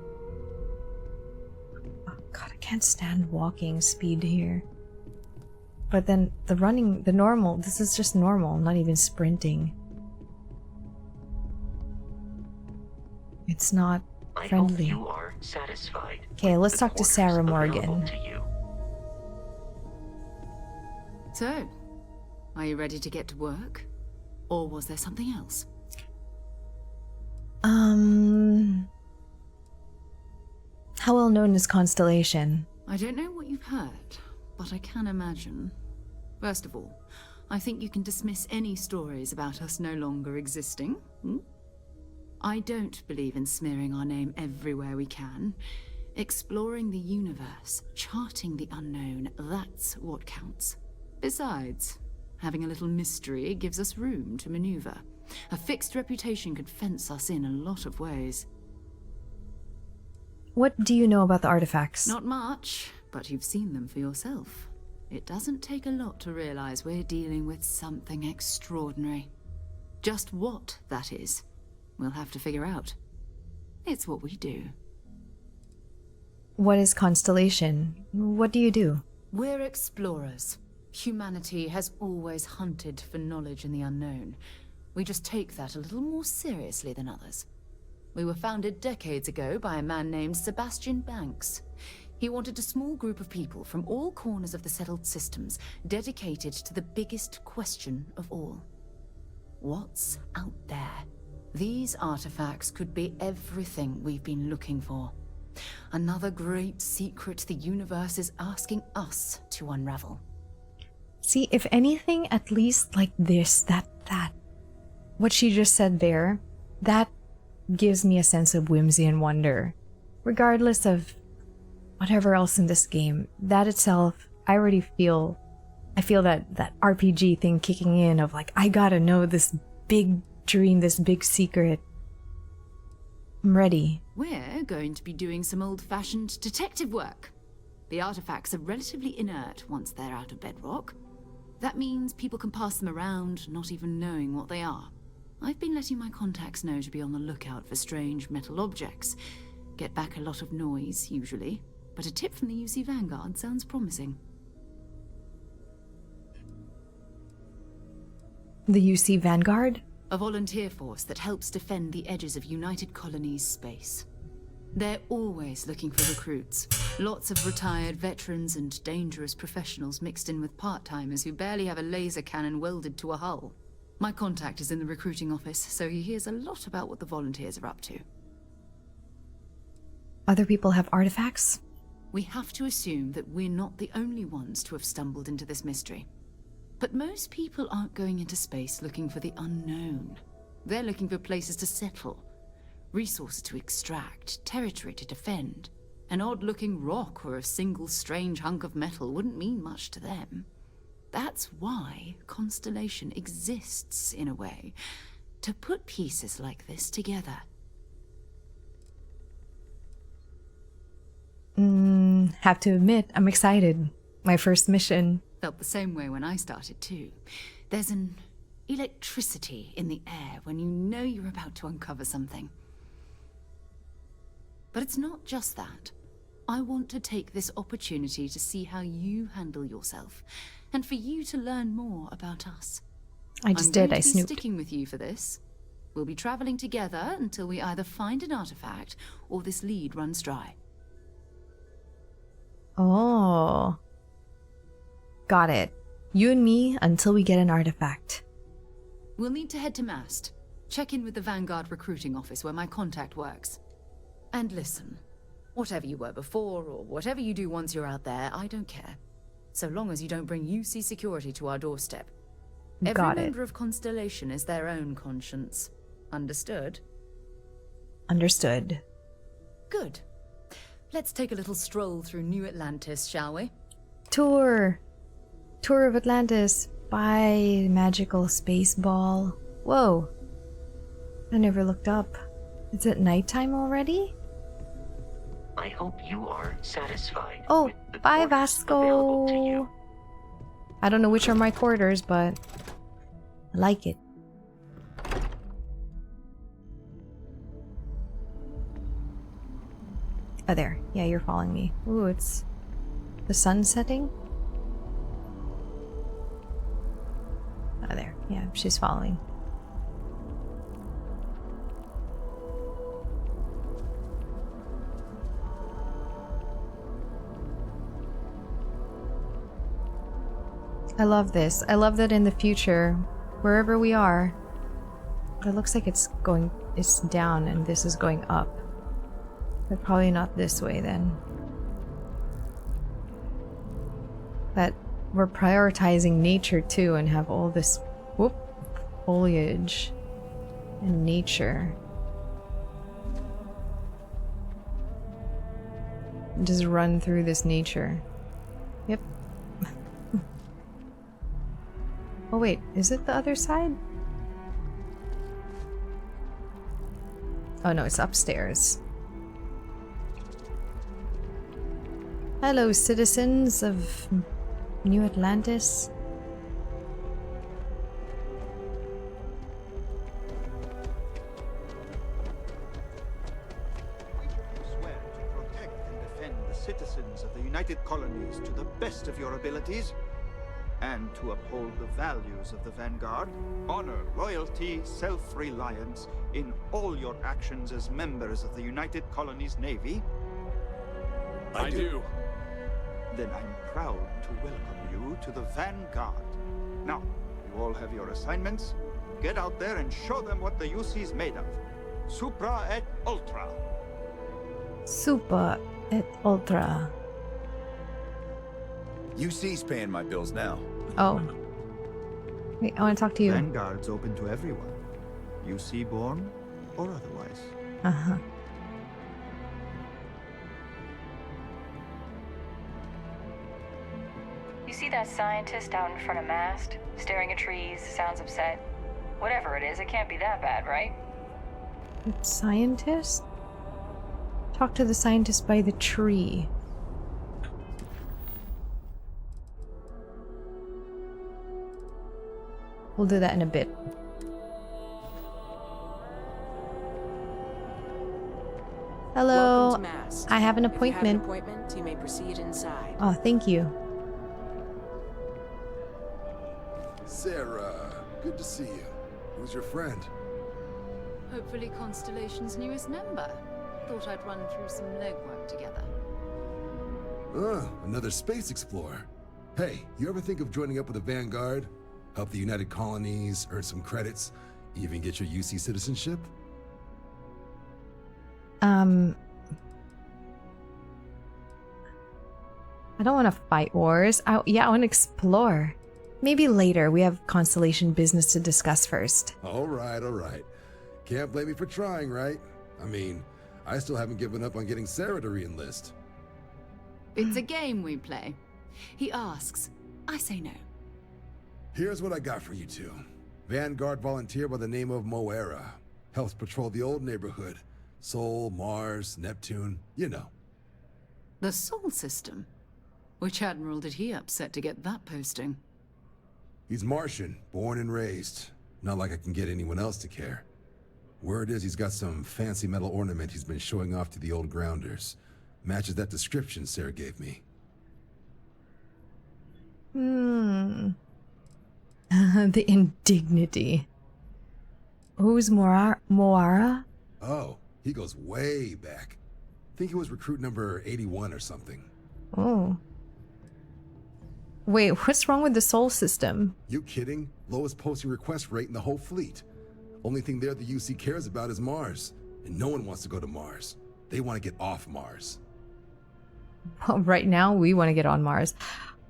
Oh god, I can't stand walking speed here. But then the running, the normal, this is just normal, not even sprinting. It's not friendly. I hope you are satisfied. Okay, let's talk to quarters Sarah available Morgan. to you. So, are you ready to get to work? Or was there something else? How well known is Constellation? I don't know what you've heard, but I can imagine. First of all, I think you can dismiss any stories about us no longer existing. I don't believe in smearing our name everywhere we can. Exploring the universe, charting the unknown, that's what counts. Besides, having a little mystery gives us room to maneuver. A fixed reputation could fence us in a lot of ways. What do you know about the artifacts? Not much, but you've seen them for yourself. It doesn't take a lot to realize we're dealing with something extraordinary. Just what that is, we'll have to figure out. It's what we do. What is Constellation? What do you do? We're explorers. Humanity has always hunted for knowledge in the unknown. We just take that a little more seriously than others. We were founded decades ago by a man named Sebastian Banks. He wanted a small group of people from all corners of the settled systems dedicated to the biggest question of all. What's out there? These artifacts could be everything we've been looking for. Another great secret the universe is asking us to unravel. See, if anything, at least like this, that, what she just said there, that gives me a sense of whimsy and wonder. Regardless of whatever else in this game, that itself, I feel that RPG thing kicking in of like, I gotta know this big dream, this big secret. I'm ready. We're going to be doing some old-fashioned detective work. The artifacts are relatively inert once they're out of bedrock. That means people can pass them around, not even knowing what they are. I've been letting my contacts know to be on the lookout for strange metal objects. Get back a lot of noise, usually, but a tip from the UC Vanguard sounds promising. The UC Vanguard? A volunteer force that helps defend the edges of United Colonies space. They're always looking for recruits. Lots of retired veterans and dangerous professionals mixed in with part-timers who barely have a laser cannon welded to a hull. My contact is in the recruiting office, so he hears a lot about what the volunteers are up to. Other people have artifacts? We have to assume that we're not the only ones to have stumbled into this mystery. But most people aren't going into space looking for the unknown. They're looking for places to settle, resources to extract, territory to defend. An odd-looking rock or a single strange hunk of metal wouldn't mean much to them. That's why Constellation exists, in a way, to put pieces like this together. Have to admit, I'm excited. My first mission. Felt the same way when I started too. There's an electricity in the air when you know you're about to uncover something. But it's not just that. I want to take this opportunity to see how you handle yourself, and for you to learn more about us. I just did, I snooped. I'm going to be sticking with you for this. We'll be traveling together until we either find an artifact or this lead runs dry. Oh. Got it. You and me until we get an artifact. We'll need to head to Mast. Check in with the Vanguard recruiting office where my contact works. And listen, whatever you were before or whatever you do once you're out there, I don't care. So long as you don't bring UC security to our doorstep. Every member of Constellation is their own conscience. Understood? Understood. Good. Let's take a little stroll through New Atlantis, shall we? Tour of Atlantis by magical space ball. Whoa. I never looked up. Is it nighttime already? I hope you are satisfied. Oh, with the bye, quarters available to Vasco. you. I don't know which are my quarters, but I like it. Oh, there. Yeah, you're following me. Ooh, it's the sun setting. Oh, there. Yeah, she's following. I love this. I love that in the future, wherever we are, it looks like it's down and this is going up. But probably not this way then. That we're prioritizing nature too and have all this foliage and nature. Just run through this nature. Yep. Oh wait, is it the other side? Oh no, it's upstairs. Hello, citizens of New Atlantis. Swear to protect and defend the citizens of the United Colonies to the best of your abilities, and to uphold the values of the Vanguard, honor, loyalty, self-reliance in all your actions as members of the United Colonies Navy. I do. Then I'm proud to welcome you to the Vanguard. Now, you all have your assignments. get out there and show them what the UC's made of. Supra et ultra. Super et ultra. UC's paying my bills now. Oh. Wait, I want to talk to you. Vanguard's open to everyone. UC born or otherwise. Uh-huh. You see that scientist out in front of mast, staring at trees, sounds upset? Whatever it is, it can't be that bad, right? Scientist? Talk to the scientist by the tree. We'll do that in a bit. Hello. Welcome to Mass. I have an If you have an appointment. appointment, you may proceed inside. Oh, thank you. Sarah, good to see you. Who's your friend? Hopefully Constellation's newest member. Thought I'd run through some legwork together. Another space explorer. Hey, you ever think of joining up with the Vanguard? Help the United Colonies, earn some credits, even get your UC citizenship? I don't want to fight wars. I want to explore. Maybe later. We have Constellation business to discuss first. All right. Can't blame me for trying, right? I mean, I still haven't given up on getting Sarah to re-enlist. It's a game we play. He asks, I say no. Here's what I got for you two. Vanguard volunteer by the name of Moera. Helps patrol the old neighborhood. Sol, Mars, Neptune, you know. The Sol system? Which admiral did he upset to get that posting? He's Martian, born and raised. Not like I can get anyone else to care. Word is he's got some fancy metal ornament he's been showing off to the old grounders. Matches that description Sarah gave me. The indignity. Who's Moara? Oh, he goes way back. Think he was recruit number 81 or something. Oh. Wait, what's wrong with the Sol system? You kidding? Lowest posting request rate in the whole fleet. Only thing there the UC cares about is Mars. And no one wants to go to Mars. They want to get off Mars. Well, right now we want to get on Mars.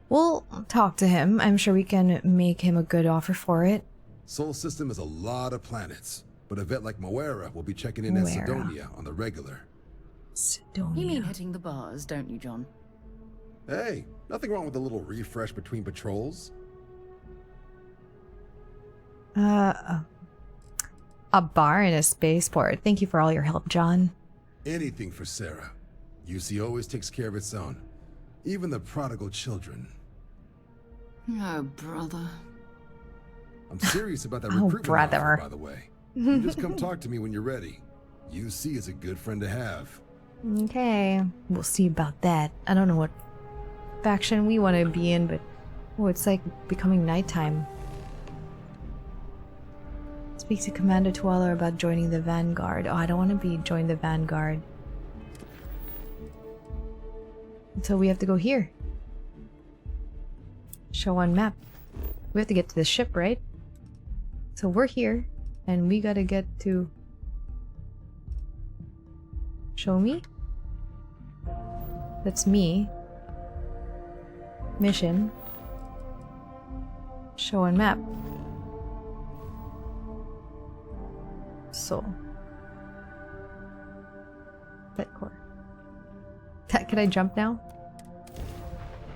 We'll talk to him. I'm sure we can make him a good offer for it. Sol system is a lot of planets. But a vet like Moera will be checking in at Sidonia on the regular. Sidonia. You mean hitting the bars, don't you, John? Hey, nothing wrong with a little refresh between patrols. A bar in a spaceport. Thank you for all your help, John. Anything for Sarah. UC always takes care of its own. Even the prodigal children. Oh, brother. I'm serious about that Oh, recruitment brother. offer, by the way. You just come talk to me when you're ready. UC is a good friend to have. Okay, we'll see about that. I don't know what faction we want to be in, but oh, it's like becoming nighttime. Speak to Commander Twaller about joining the Vanguard. Oh, I don't want to join the Vanguard. So we have to go here. Show on map. We have to get to the ship, right? So we're here, and we gotta get to... Show me? That's me. Mission. Show on map. So. Pet core. Can I jump now?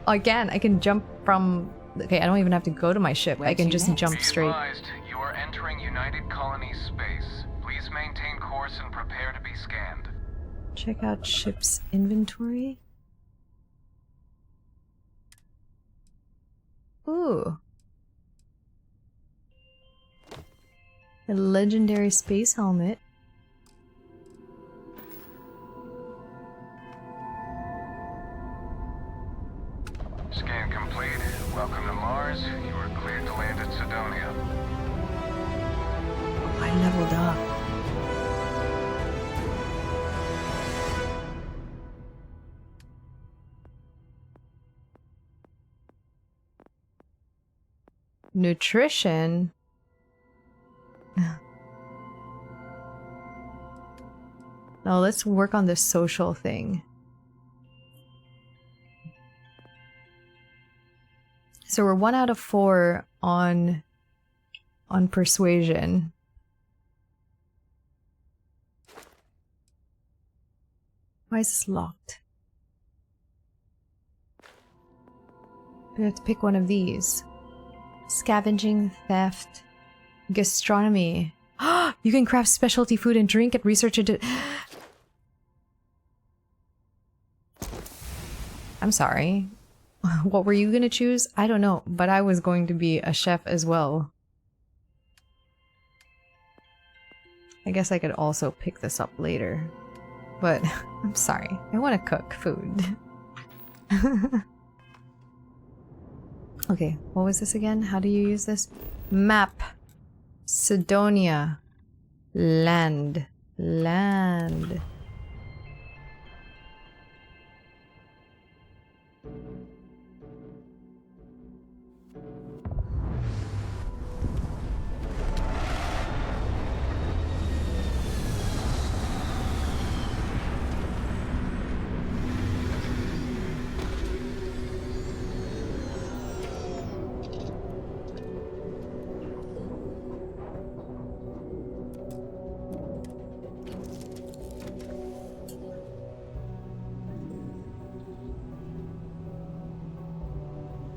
Oh, again, I can jump from... Okay, I don't even have to go to my ship. I can just jump straight. Be advised, you are entering United Colonies space. Please maintain course and prepare to be scanned. Check out ship's inventory. Ooh. A legendary space helmet. Scan complete. Welcome to Mars. You are cleared to land at Sidonia. I leveled up. Nutrition. Now let's work on the social thing. So we're 1 out of 4 on persuasion. Why is this locked? We have to pick one of these. Scavenging, theft, gastronomy. You can craft specialty food and drink and research it. I'm sorry. What were you gonna choose? I don't know, but I was going to be a chef as well. I guess I could also pick this up later. But I'm sorry. I want to cook food. Okay, what was this again? How do you use this? Map. Sidonia. Land. Land.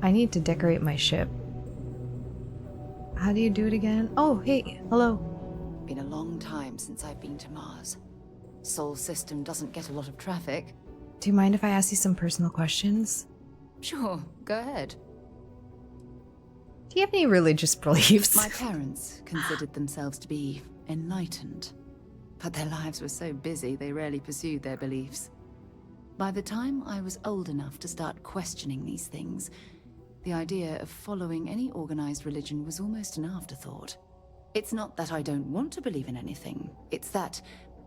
I need to decorate my ship. How do you do it again? Oh, hey, hello. Been a long time since I've been to Mars. Sol system doesn't get a lot of traffic. Do you mind if I ask you some personal questions? Sure, go ahead. Do you have any religious beliefs? My parents considered themselves to be enlightened, but their lives were so busy they rarely pursued their beliefs. By the time I was old enough to start questioning these things, the idea of following any organized religion was almost an afterthought. It's not that I don't want to believe in anything, it's that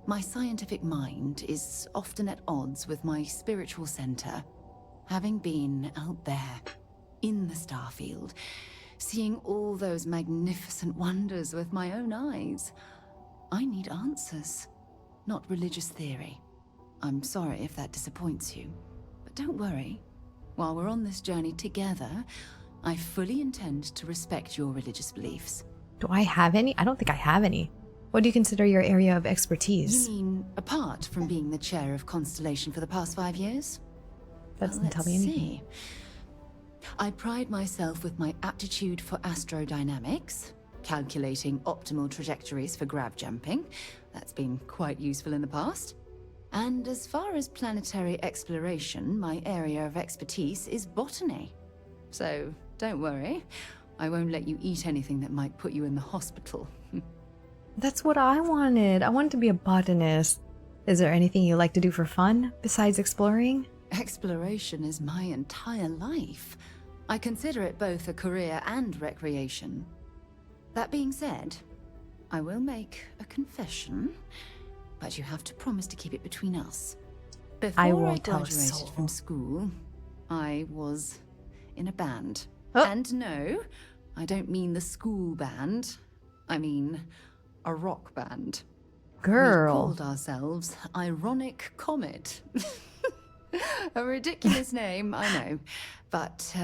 my scientific mind is often at odds with my spiritual center. Having been out there, in the Starfield, seeing all those magnificent wonders with my own eyes, I need answers, not religious theory. I'm sorry if that disappoints you, but don't worry. While we're on this journey together, I fully intend to respect your religious beliefs. Do I have any? I don't think I have any. What do you consider your area of expertise? You mean, apart from being the chair of Constellation for the past 5 years? That doesn't tell me anything. See. I pride myself with my aptitude for astrodynamics, calculating optimal trajectories for grav jumping. That's been quite useful in the past. And as far as planetary exploration, my area of expertise is botany. So, don't worry. I won't let you eat anything that might put you in the hospital. That's what I wanted. I wanted to be a botanist. Is there anything you like to do for fun, besides exploring? Exploration is my entire life. I consider it both a career and recreation. That being said, I will make a confession. But you have to promise to keep it between us. Before I graduated from school, I was in a band. Oh. And no, I don't mean the school band. I mean a rock band. Girl. We called ourselves Ironic Comet. A ridiculous name, I know. But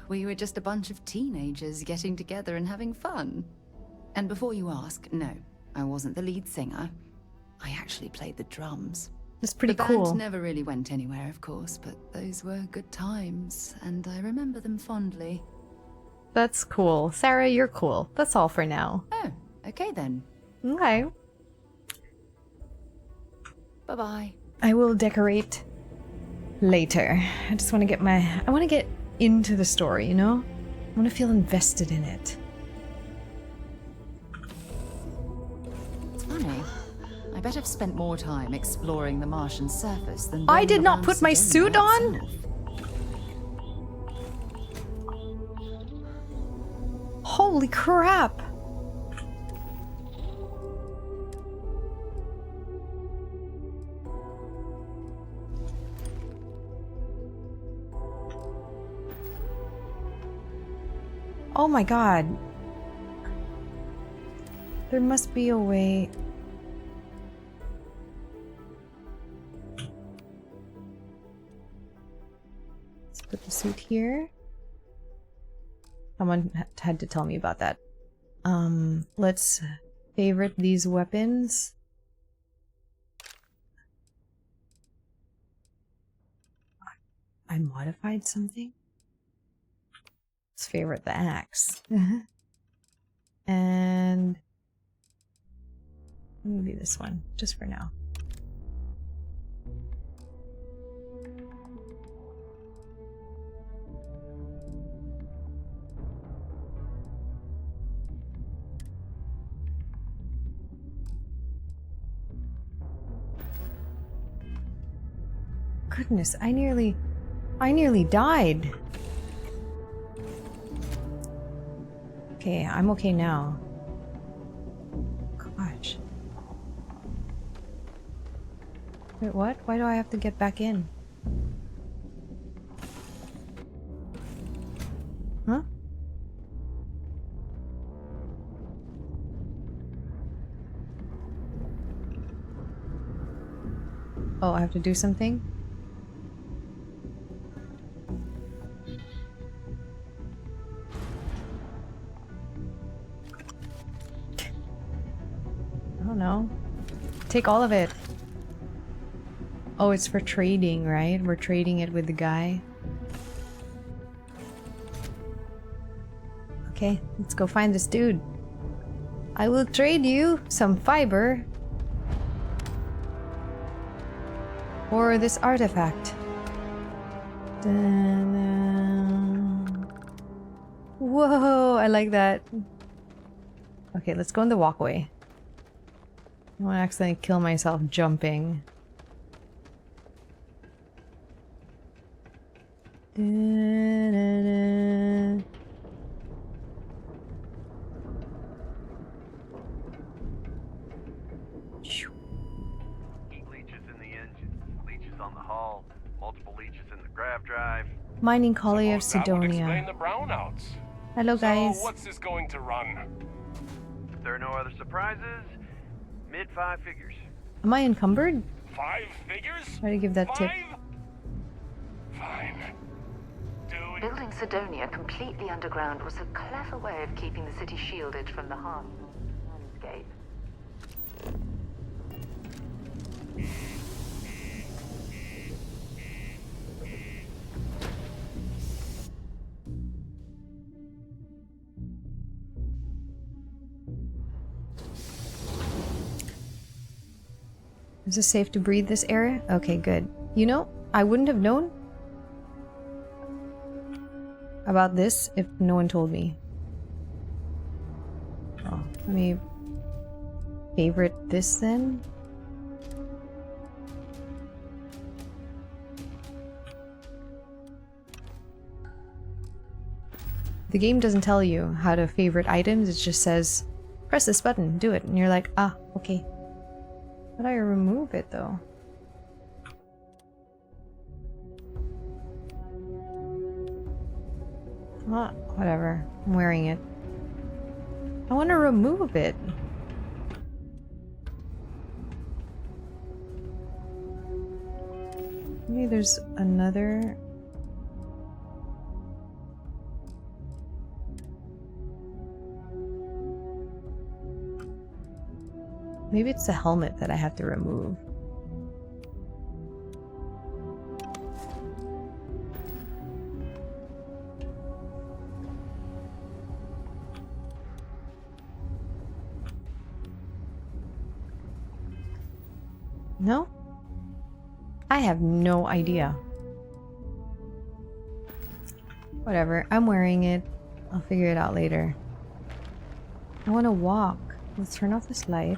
we were just a bunch of teenagers getting together and having fun. And before you ask, no, I wasn't the lead singer. I actually played the drums. That's pretty cool. cool. The band never really went anywhere, of course, but those were good times, and I remember them fondly. That's cool. Sarah, you're cool. That's all for now. Oh, okay then. Okay. Bye-bye. I will decorate later. I just want to get I want to get into the story, you know? I want to feel invested in it. It's funny. I bet I've spent more time exploring the Martian surface than I did not put my suit on? Itself. Holy crap! Oh my god. There must be a way. Let's put the suit here. Someone had to tell me about that. Let's favorite these weapons. I modified something. Let's favorite the axe. And maybe this one, just for now. Goodness, I nearly died. Okay, I'm okay now. Gosh. Wait, what? Why do I have to get back in? Huh? Oh, I have to do something? I don't know. Take all of it. Oh, it's for trading, right? We're trading it with the guy. Okay, let's go find this dude. I will trade you some fiber for this artifact. Dun-dun. Whoa, I like that. Okay, let's go in the walkway. I want to accidentally kill myself jumping. Da-da-da. Heat leeches in the engine, leeches on the hull, multiple leeches in the grav drive. Mining colony of That would explain Sidonia. the brownouts. Hello, guys. So what's this going to run? If there are no other surprises, mid 5 figures. Am I encumbered? 5 figures? Try to give that tip. Fine. Building Sidonia completely underground was a clever way of keeping the city shielded from the harsh landscape. Is it safe to breathe this area? Okay, good. You know, I wouldn't have known about this if no one told me. Oh, let me favorite this then. The game doesn't tell you how to favorite items, it just says, press this button, do it, and you're like, ah, okay. How do I remove it though? Ah, whatever. I'm wearing it. I want to remove it. Maybe there's another... Maybe it's the helmet that I have to remove. No? I have no idea. Whatever, I'm wearing it. I'll figure it out later. I want to walk. Let's turn off this light.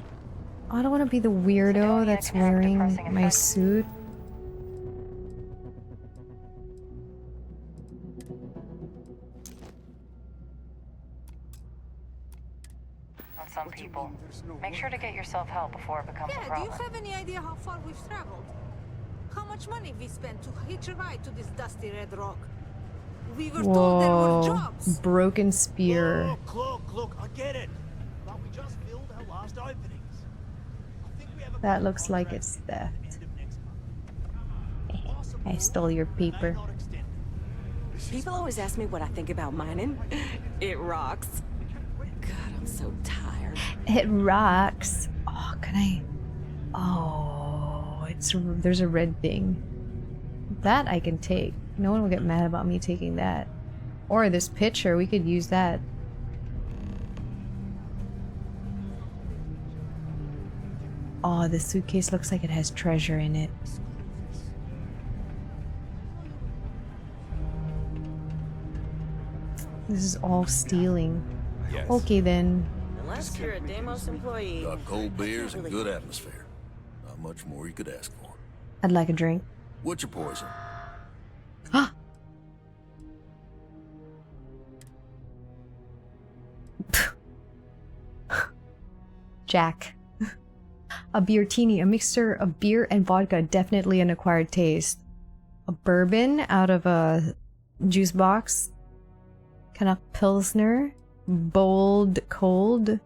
I don't want to be the weirdo that's wearing my suit. On some people. Make sure to get yourself help before it becomes a Do problem. you have any idea how far we've traveled? How much money we spent to hitch a ride to this dusty red rock? We were told there were Whoa, jobs. broken spear. Look, I get it. But we just filled our That looks like it's theft. I stole your paper. People always ask me what I think about mining. It rocks. God, I'm so tired. It rocks. Oh, can I? Oh, there's a red thing. That I can take. No one will get mad about me taking that. Or this picture, we could use that. Oh, the suitcase looks like it has treasure in it. This is all stealing. Yes. Okay then. Unless you're a Deimos employee. Got cold beers and good atmosphere. Not much more you could ask for. I'd like a drink. What's your poison? Jack. A beertini, a mixture of beer and vodka, definitely an acquired taste. A bourbon out of a juice box. Kind of pilsner. Bold cold.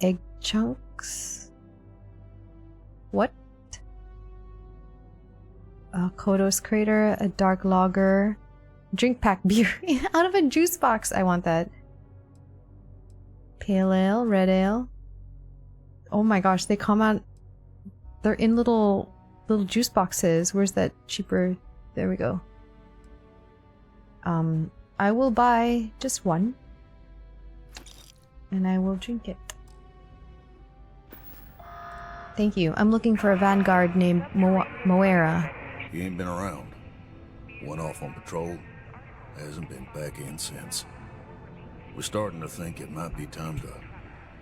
Egg chunks. What? A Kodos Crater, a dark lager. Drink pack beer out of a juice box. I want that. Pale ale, red ale. Oh my gosh, they come out. They're in little juice boxes. Where's that cheaper? There we go. I will buy just one. And I will drink it. Thank you. I'm looking for a vanguard named Moira. He ain't been around. Went off on patrol. Hasn't been back in since. We're starting to think it might be time to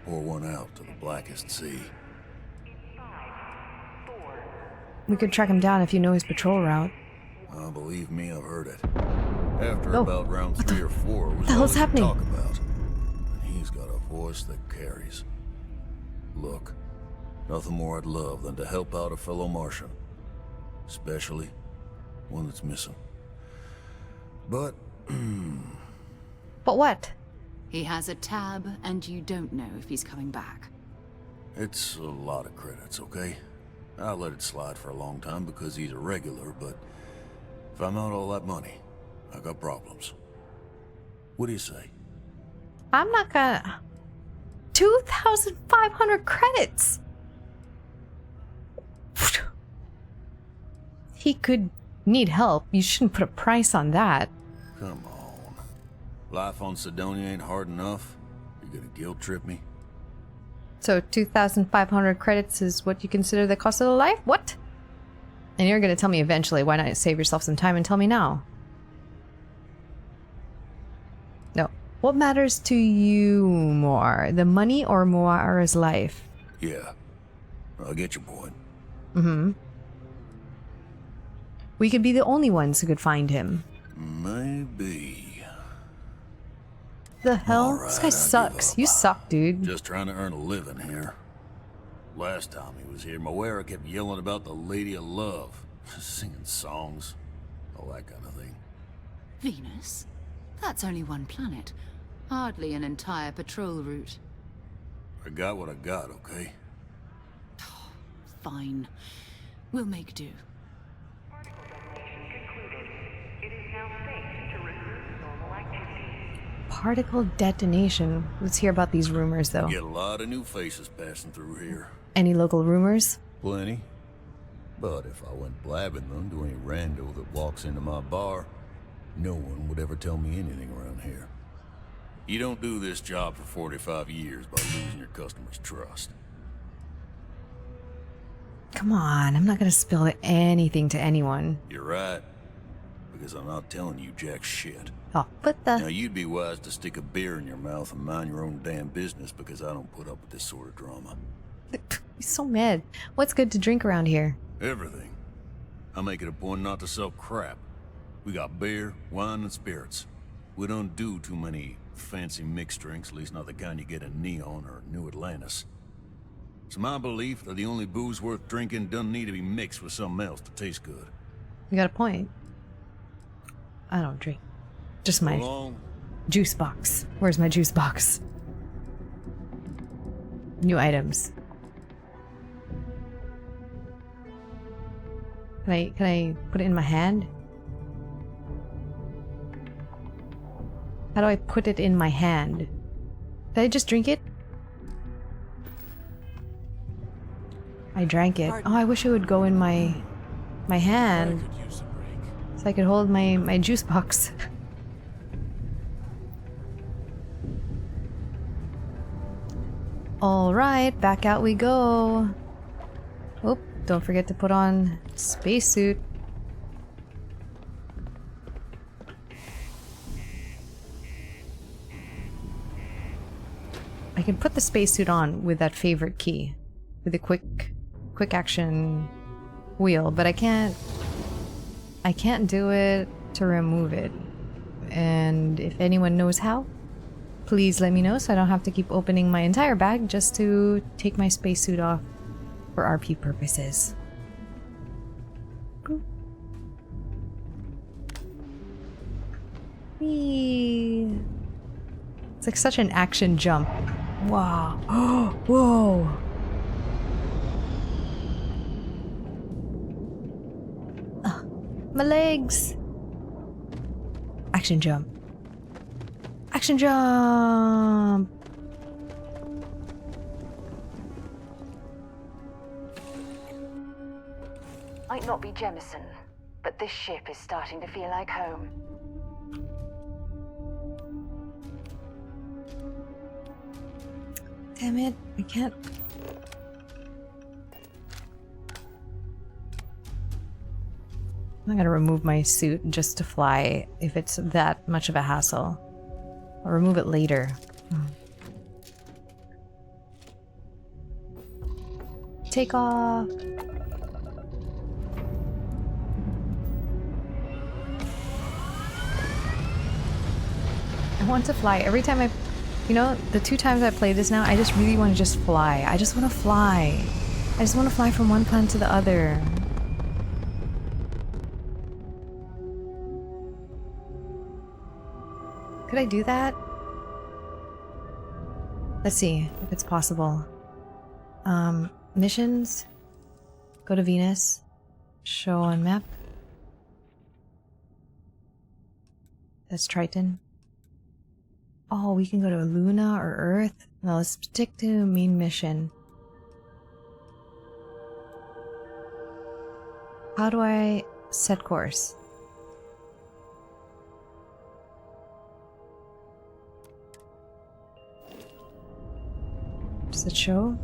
pour one out to the blackest sea. We could track him down if you know his patrol route. Believe me, I've heard it. After about round 3 or 4, it was the all hell's he could happening? talk about. And he's got a voice that carries. Look, nothing more I'd love than to help out a fellow Martian. Especially one that's missing. But... But what? He has a tab, and you don't know if he's coming back. It's a lot of credits, okay? I let it slide for a long time because he's a regular, but if I'm out all that money, I got problems. What do you say? I'm not gonna... 2,500 credits! He could need help. You shouldn't put a price on that. Come on. Life on Sidonia ain't hard enough. You gonna guilt trip me? So 2,500 credits is what you consider the cost of the life? What? And you're gonna tell me eventually. Why not save yourself some time and tell me now? No. What matters to you more? The money or Moira's life? Yeah. I get your point. Mm-hmm. We could be the only ones who could find him. Maybe. The hell? Right, this guy sucks. You suck, dude. Just trying to earn a living here. Last time he was here, Moira kept yelling about the Lady of Love. Singing songs. All that kind of thing. Venus? That's only one planet. Hardly an entire patrol route. I got what I got, okay? Fine. We'll make do. Particle detonation. Let's hear about these rumors, though. Get a lot of new faces passing through here. Any local rumors? Plenty. But if I went blabbing them to any rando that walks into my bar, no one would ever tell me anything around here. You don't do this job for 45 years by losing your customers' trust. Come on, I'm not gonna spill anything to anyone. You're right. Because I'm not telling you jack shit. Oh, but the... Now you'd be wise to stick a beer in your mouth and mind your own damn business because I don't put up with this sort of drama. He's so mad. What's good to drink around here? Everything. I make it a point not to sell crap. We got beer, wine, and spirits. We don't do too many fancy mixed drinks, at least not the kind you get in Neon or New Atlantis. It's my belief that the only booze worth drinking doesn't need to be mixed with something else to taste good. You got a point. I don't drink. Just my juice box. Where's my juice box? New items. Can I put it in my hand? How do I put it in my hand? Did I just drink it? I drank it. Oh, I wish it would go in my hand so I could hold my juice box. All right, back out we go. Oh, don't forget to put on spacesuit. I can put the spacesuit on with that favorite key, with a quick action wheel, but I can't do it to remove it. And if anyone knows how, please let me know so I don't have to keep opening my entire bag just to take my spacesuit off for RP purposes. Whee! It's like such an action jump. Wow. Whoa! My legs! Action jump. Action jump! Might not be Jemison, but this ship is starting to feel like home. Damn it, I can't. I'm gonna remove my suit just to fly if it's that much of a hassle. I'll remove it later. Take off. I want to fly. Every time you know, the 2 times I play this now, I just really want to just fly. I just want to fly. I just want to fly from one planet to the other. Could I do that? Let's see if it's possible. Missions. Go to Venus. Show on map. That's Triton. Oh, we can go to Luna or Earth. No, let's stick to main mission. How do I set course? Does it show?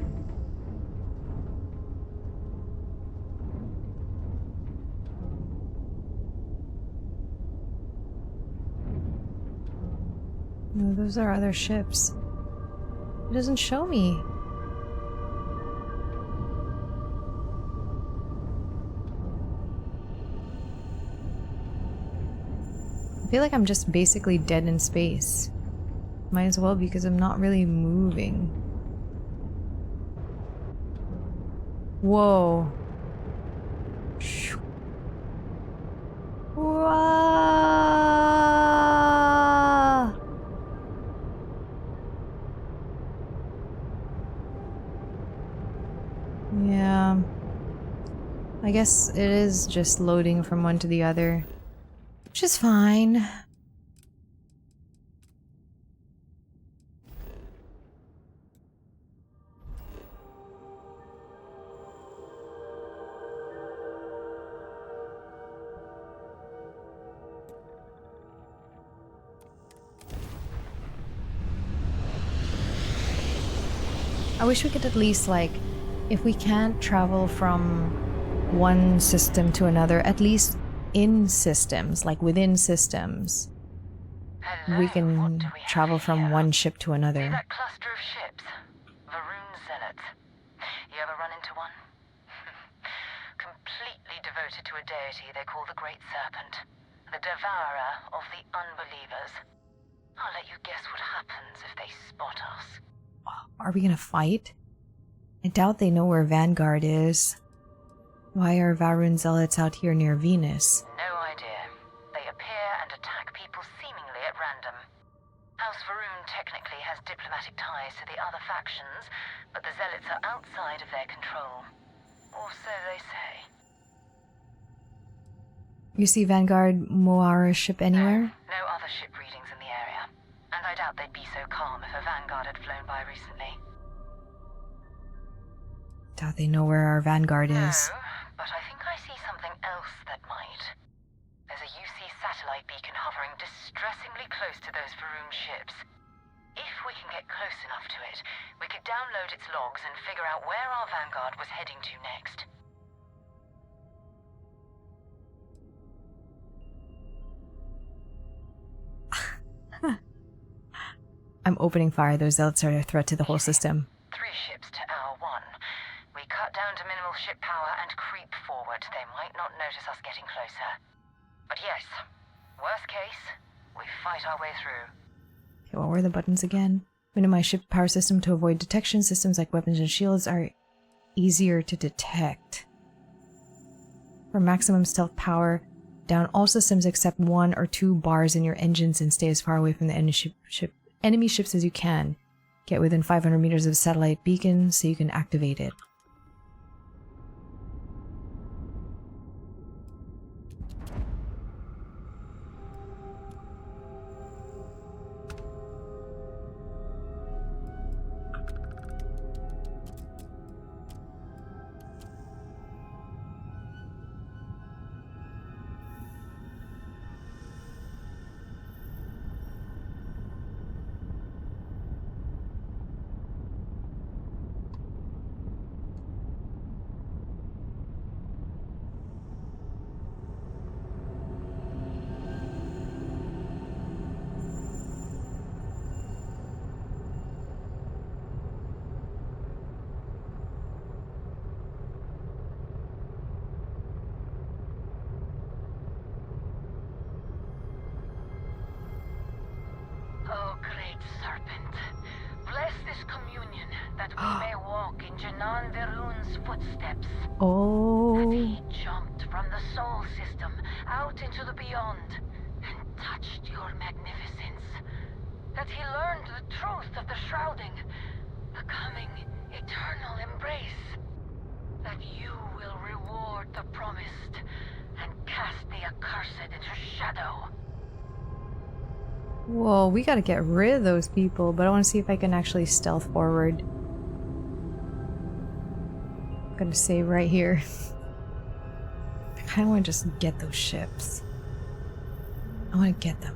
No, those are other ships. It doesn't show me. I feel like I'm just basically dead in space. Might as well because I'm not really moving. Whoa. Whoa. Yeah. I guess it is just loading from one to the other. Which is fine. I wish we could at least, like, if we can't travel from one system to another, at least in systems, like within systems, we can travel from one ship to another. See that cluster of ships? Varun Zealots. You ever run into one? Completely devoted to a deity they call the Great Serpent, the devourer of the unbelievers. I'll let you guess what happens if they spot us. Are we gonna fight? I doubt they know where Vanguard is. Why are Varun Zealots out here near Venus? No idea. They appear and attack people seemingly at random. House Varun technically has diplomatic ties to the other factions, but the Zealots are outside of their control. Or so they say. You see Vanguard Moara ship anywhere? No other ship readings in the area. And I doubt they'd be so calm if a Vanguard had flown by recently. Doubt they know where our Vanguard is. No, but I think I see something else that might. There's a UC satellite beacon hovering distressingly close to those Varun ships. If we can get close enough to it, we could download its logs and figure out where our Vanguard was heading to next. I'm opening fire. Those Zealots are a threat to the whole system. 3 ships to our 1. We cut down to minimal ship power and creep forward. They might not notice us getting closer. But yes, worst case, we fight our way through. Okay, what were the buttons again? Minimize ship power system to avoid detection. Systems like weapons and shields are easier to detect. For maximum stealth power, down all systems except 1 or 2 bars in your engines and stay as far away from the enemy ships as you can. Get within 500 meters of satellite beacon so you can activate it. Oh, great serpent, bless this communion that we may walk in Janan Verun's footsteps. Oh. That he jumped from the soul system out into the beyond and touched your magnificence. That he learned the truth of the shrouding, the coming eternal embrace. That you will reward the promised and cast the accursed into shadow. Whoa, we gotta get rid of those people, but I want to see if I can actually stealth forward. I'm gonna save right here. I kinda want to just get those ships. I want to get them.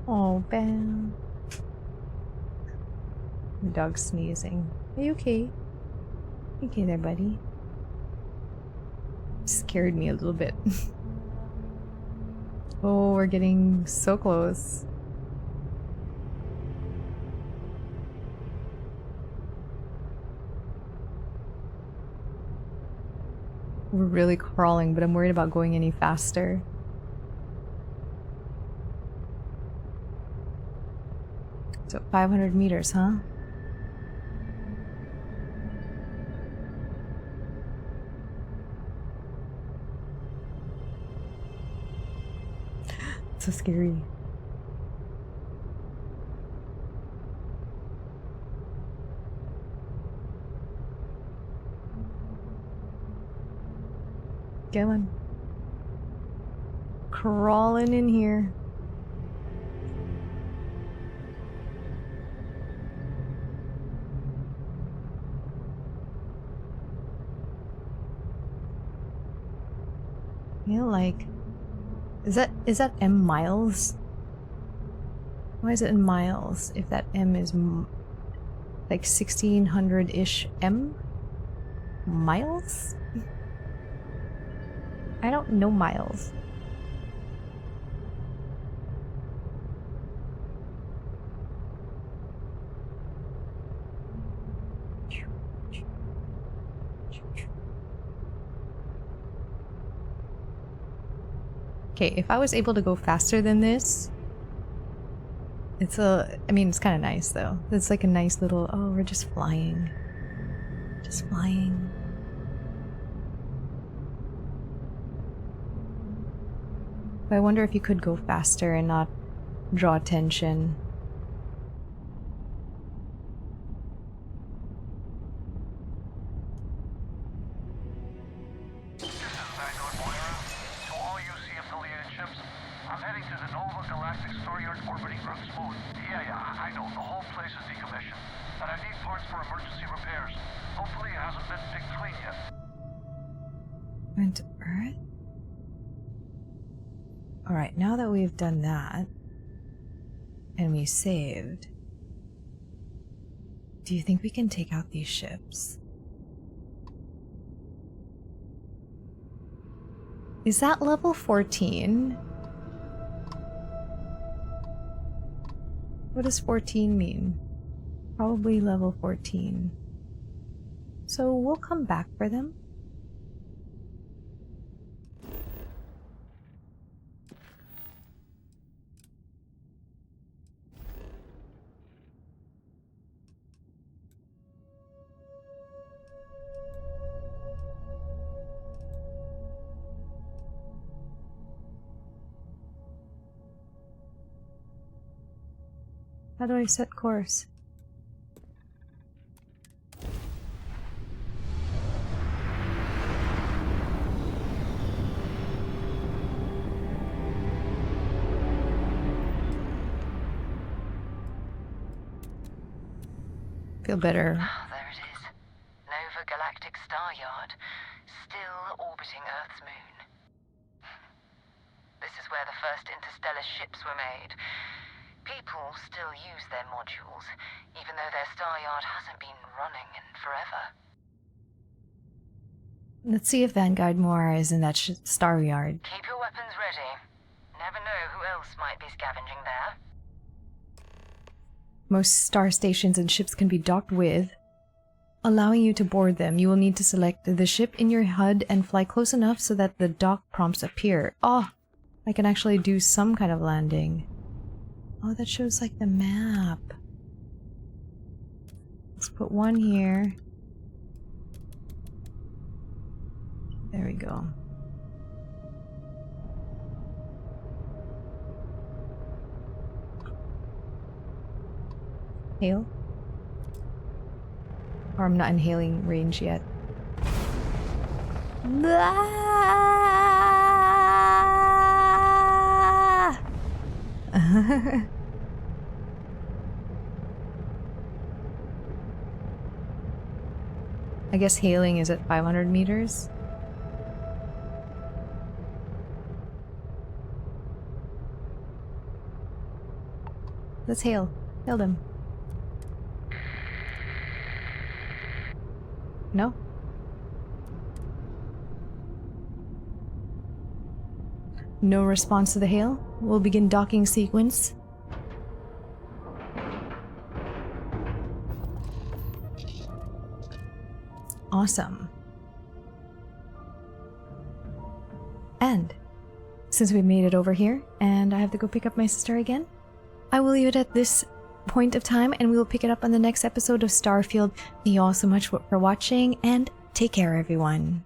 Oh, Ben. The dog's sneezing. Are you okay? You okay there, buddy? Scared me a little bit. Oh, we're getting so close. We're really crawling, but I'm worried about going any faster. So 500 meters, huh? So scary. Going. Crawling in here. I feel like, is that M miles? Why is it in miles if that M is like 1600-ish M? Miles? I don't know miles. Okay, if I was able to go faster than this, I mean, it's kind of nice though. It's like a nice little, oh, we're just flying. Just flying. But I wonder if you could go faster and not draw attention. Went to Earth? Alright, now that we've done that, and we saved, do you think we can take out these ships? Is that level 14? What does 14 mean? Probably level 14. So we'll come back for them. How do I set course? Feel better. Ah, there it is. Nova Galactic Star Yard, still orbiting Earth's moon. This is where the first interstellar ships were made. People still use their modules, even though their star yard hasn't been running in forever. Let's see if Vanguard Moira is in that star yard. Keep your weapons ready. Never know who else might be scavenging there. Most star stations and ships can be docked with, allowing you to board them. You will need to select the ship in your HUD and fly close enough so that the dock prompts appear. Oh, I can actually do some kind of landing. Oh, that shows like the map. Let's put one here. There we go. Hail? Or I'm not in hailing range yet. I guess hailing is at 500 meters. Let's hail. Hail them. No? No response to the hail. We'll begin docking sequence. Awesome. And since we made it over here and I have to go pick up my sister again, I will leave it at this point of time and we will pick it up on the next episode of Starfield. Thank you all so much for watching and take care, everyone.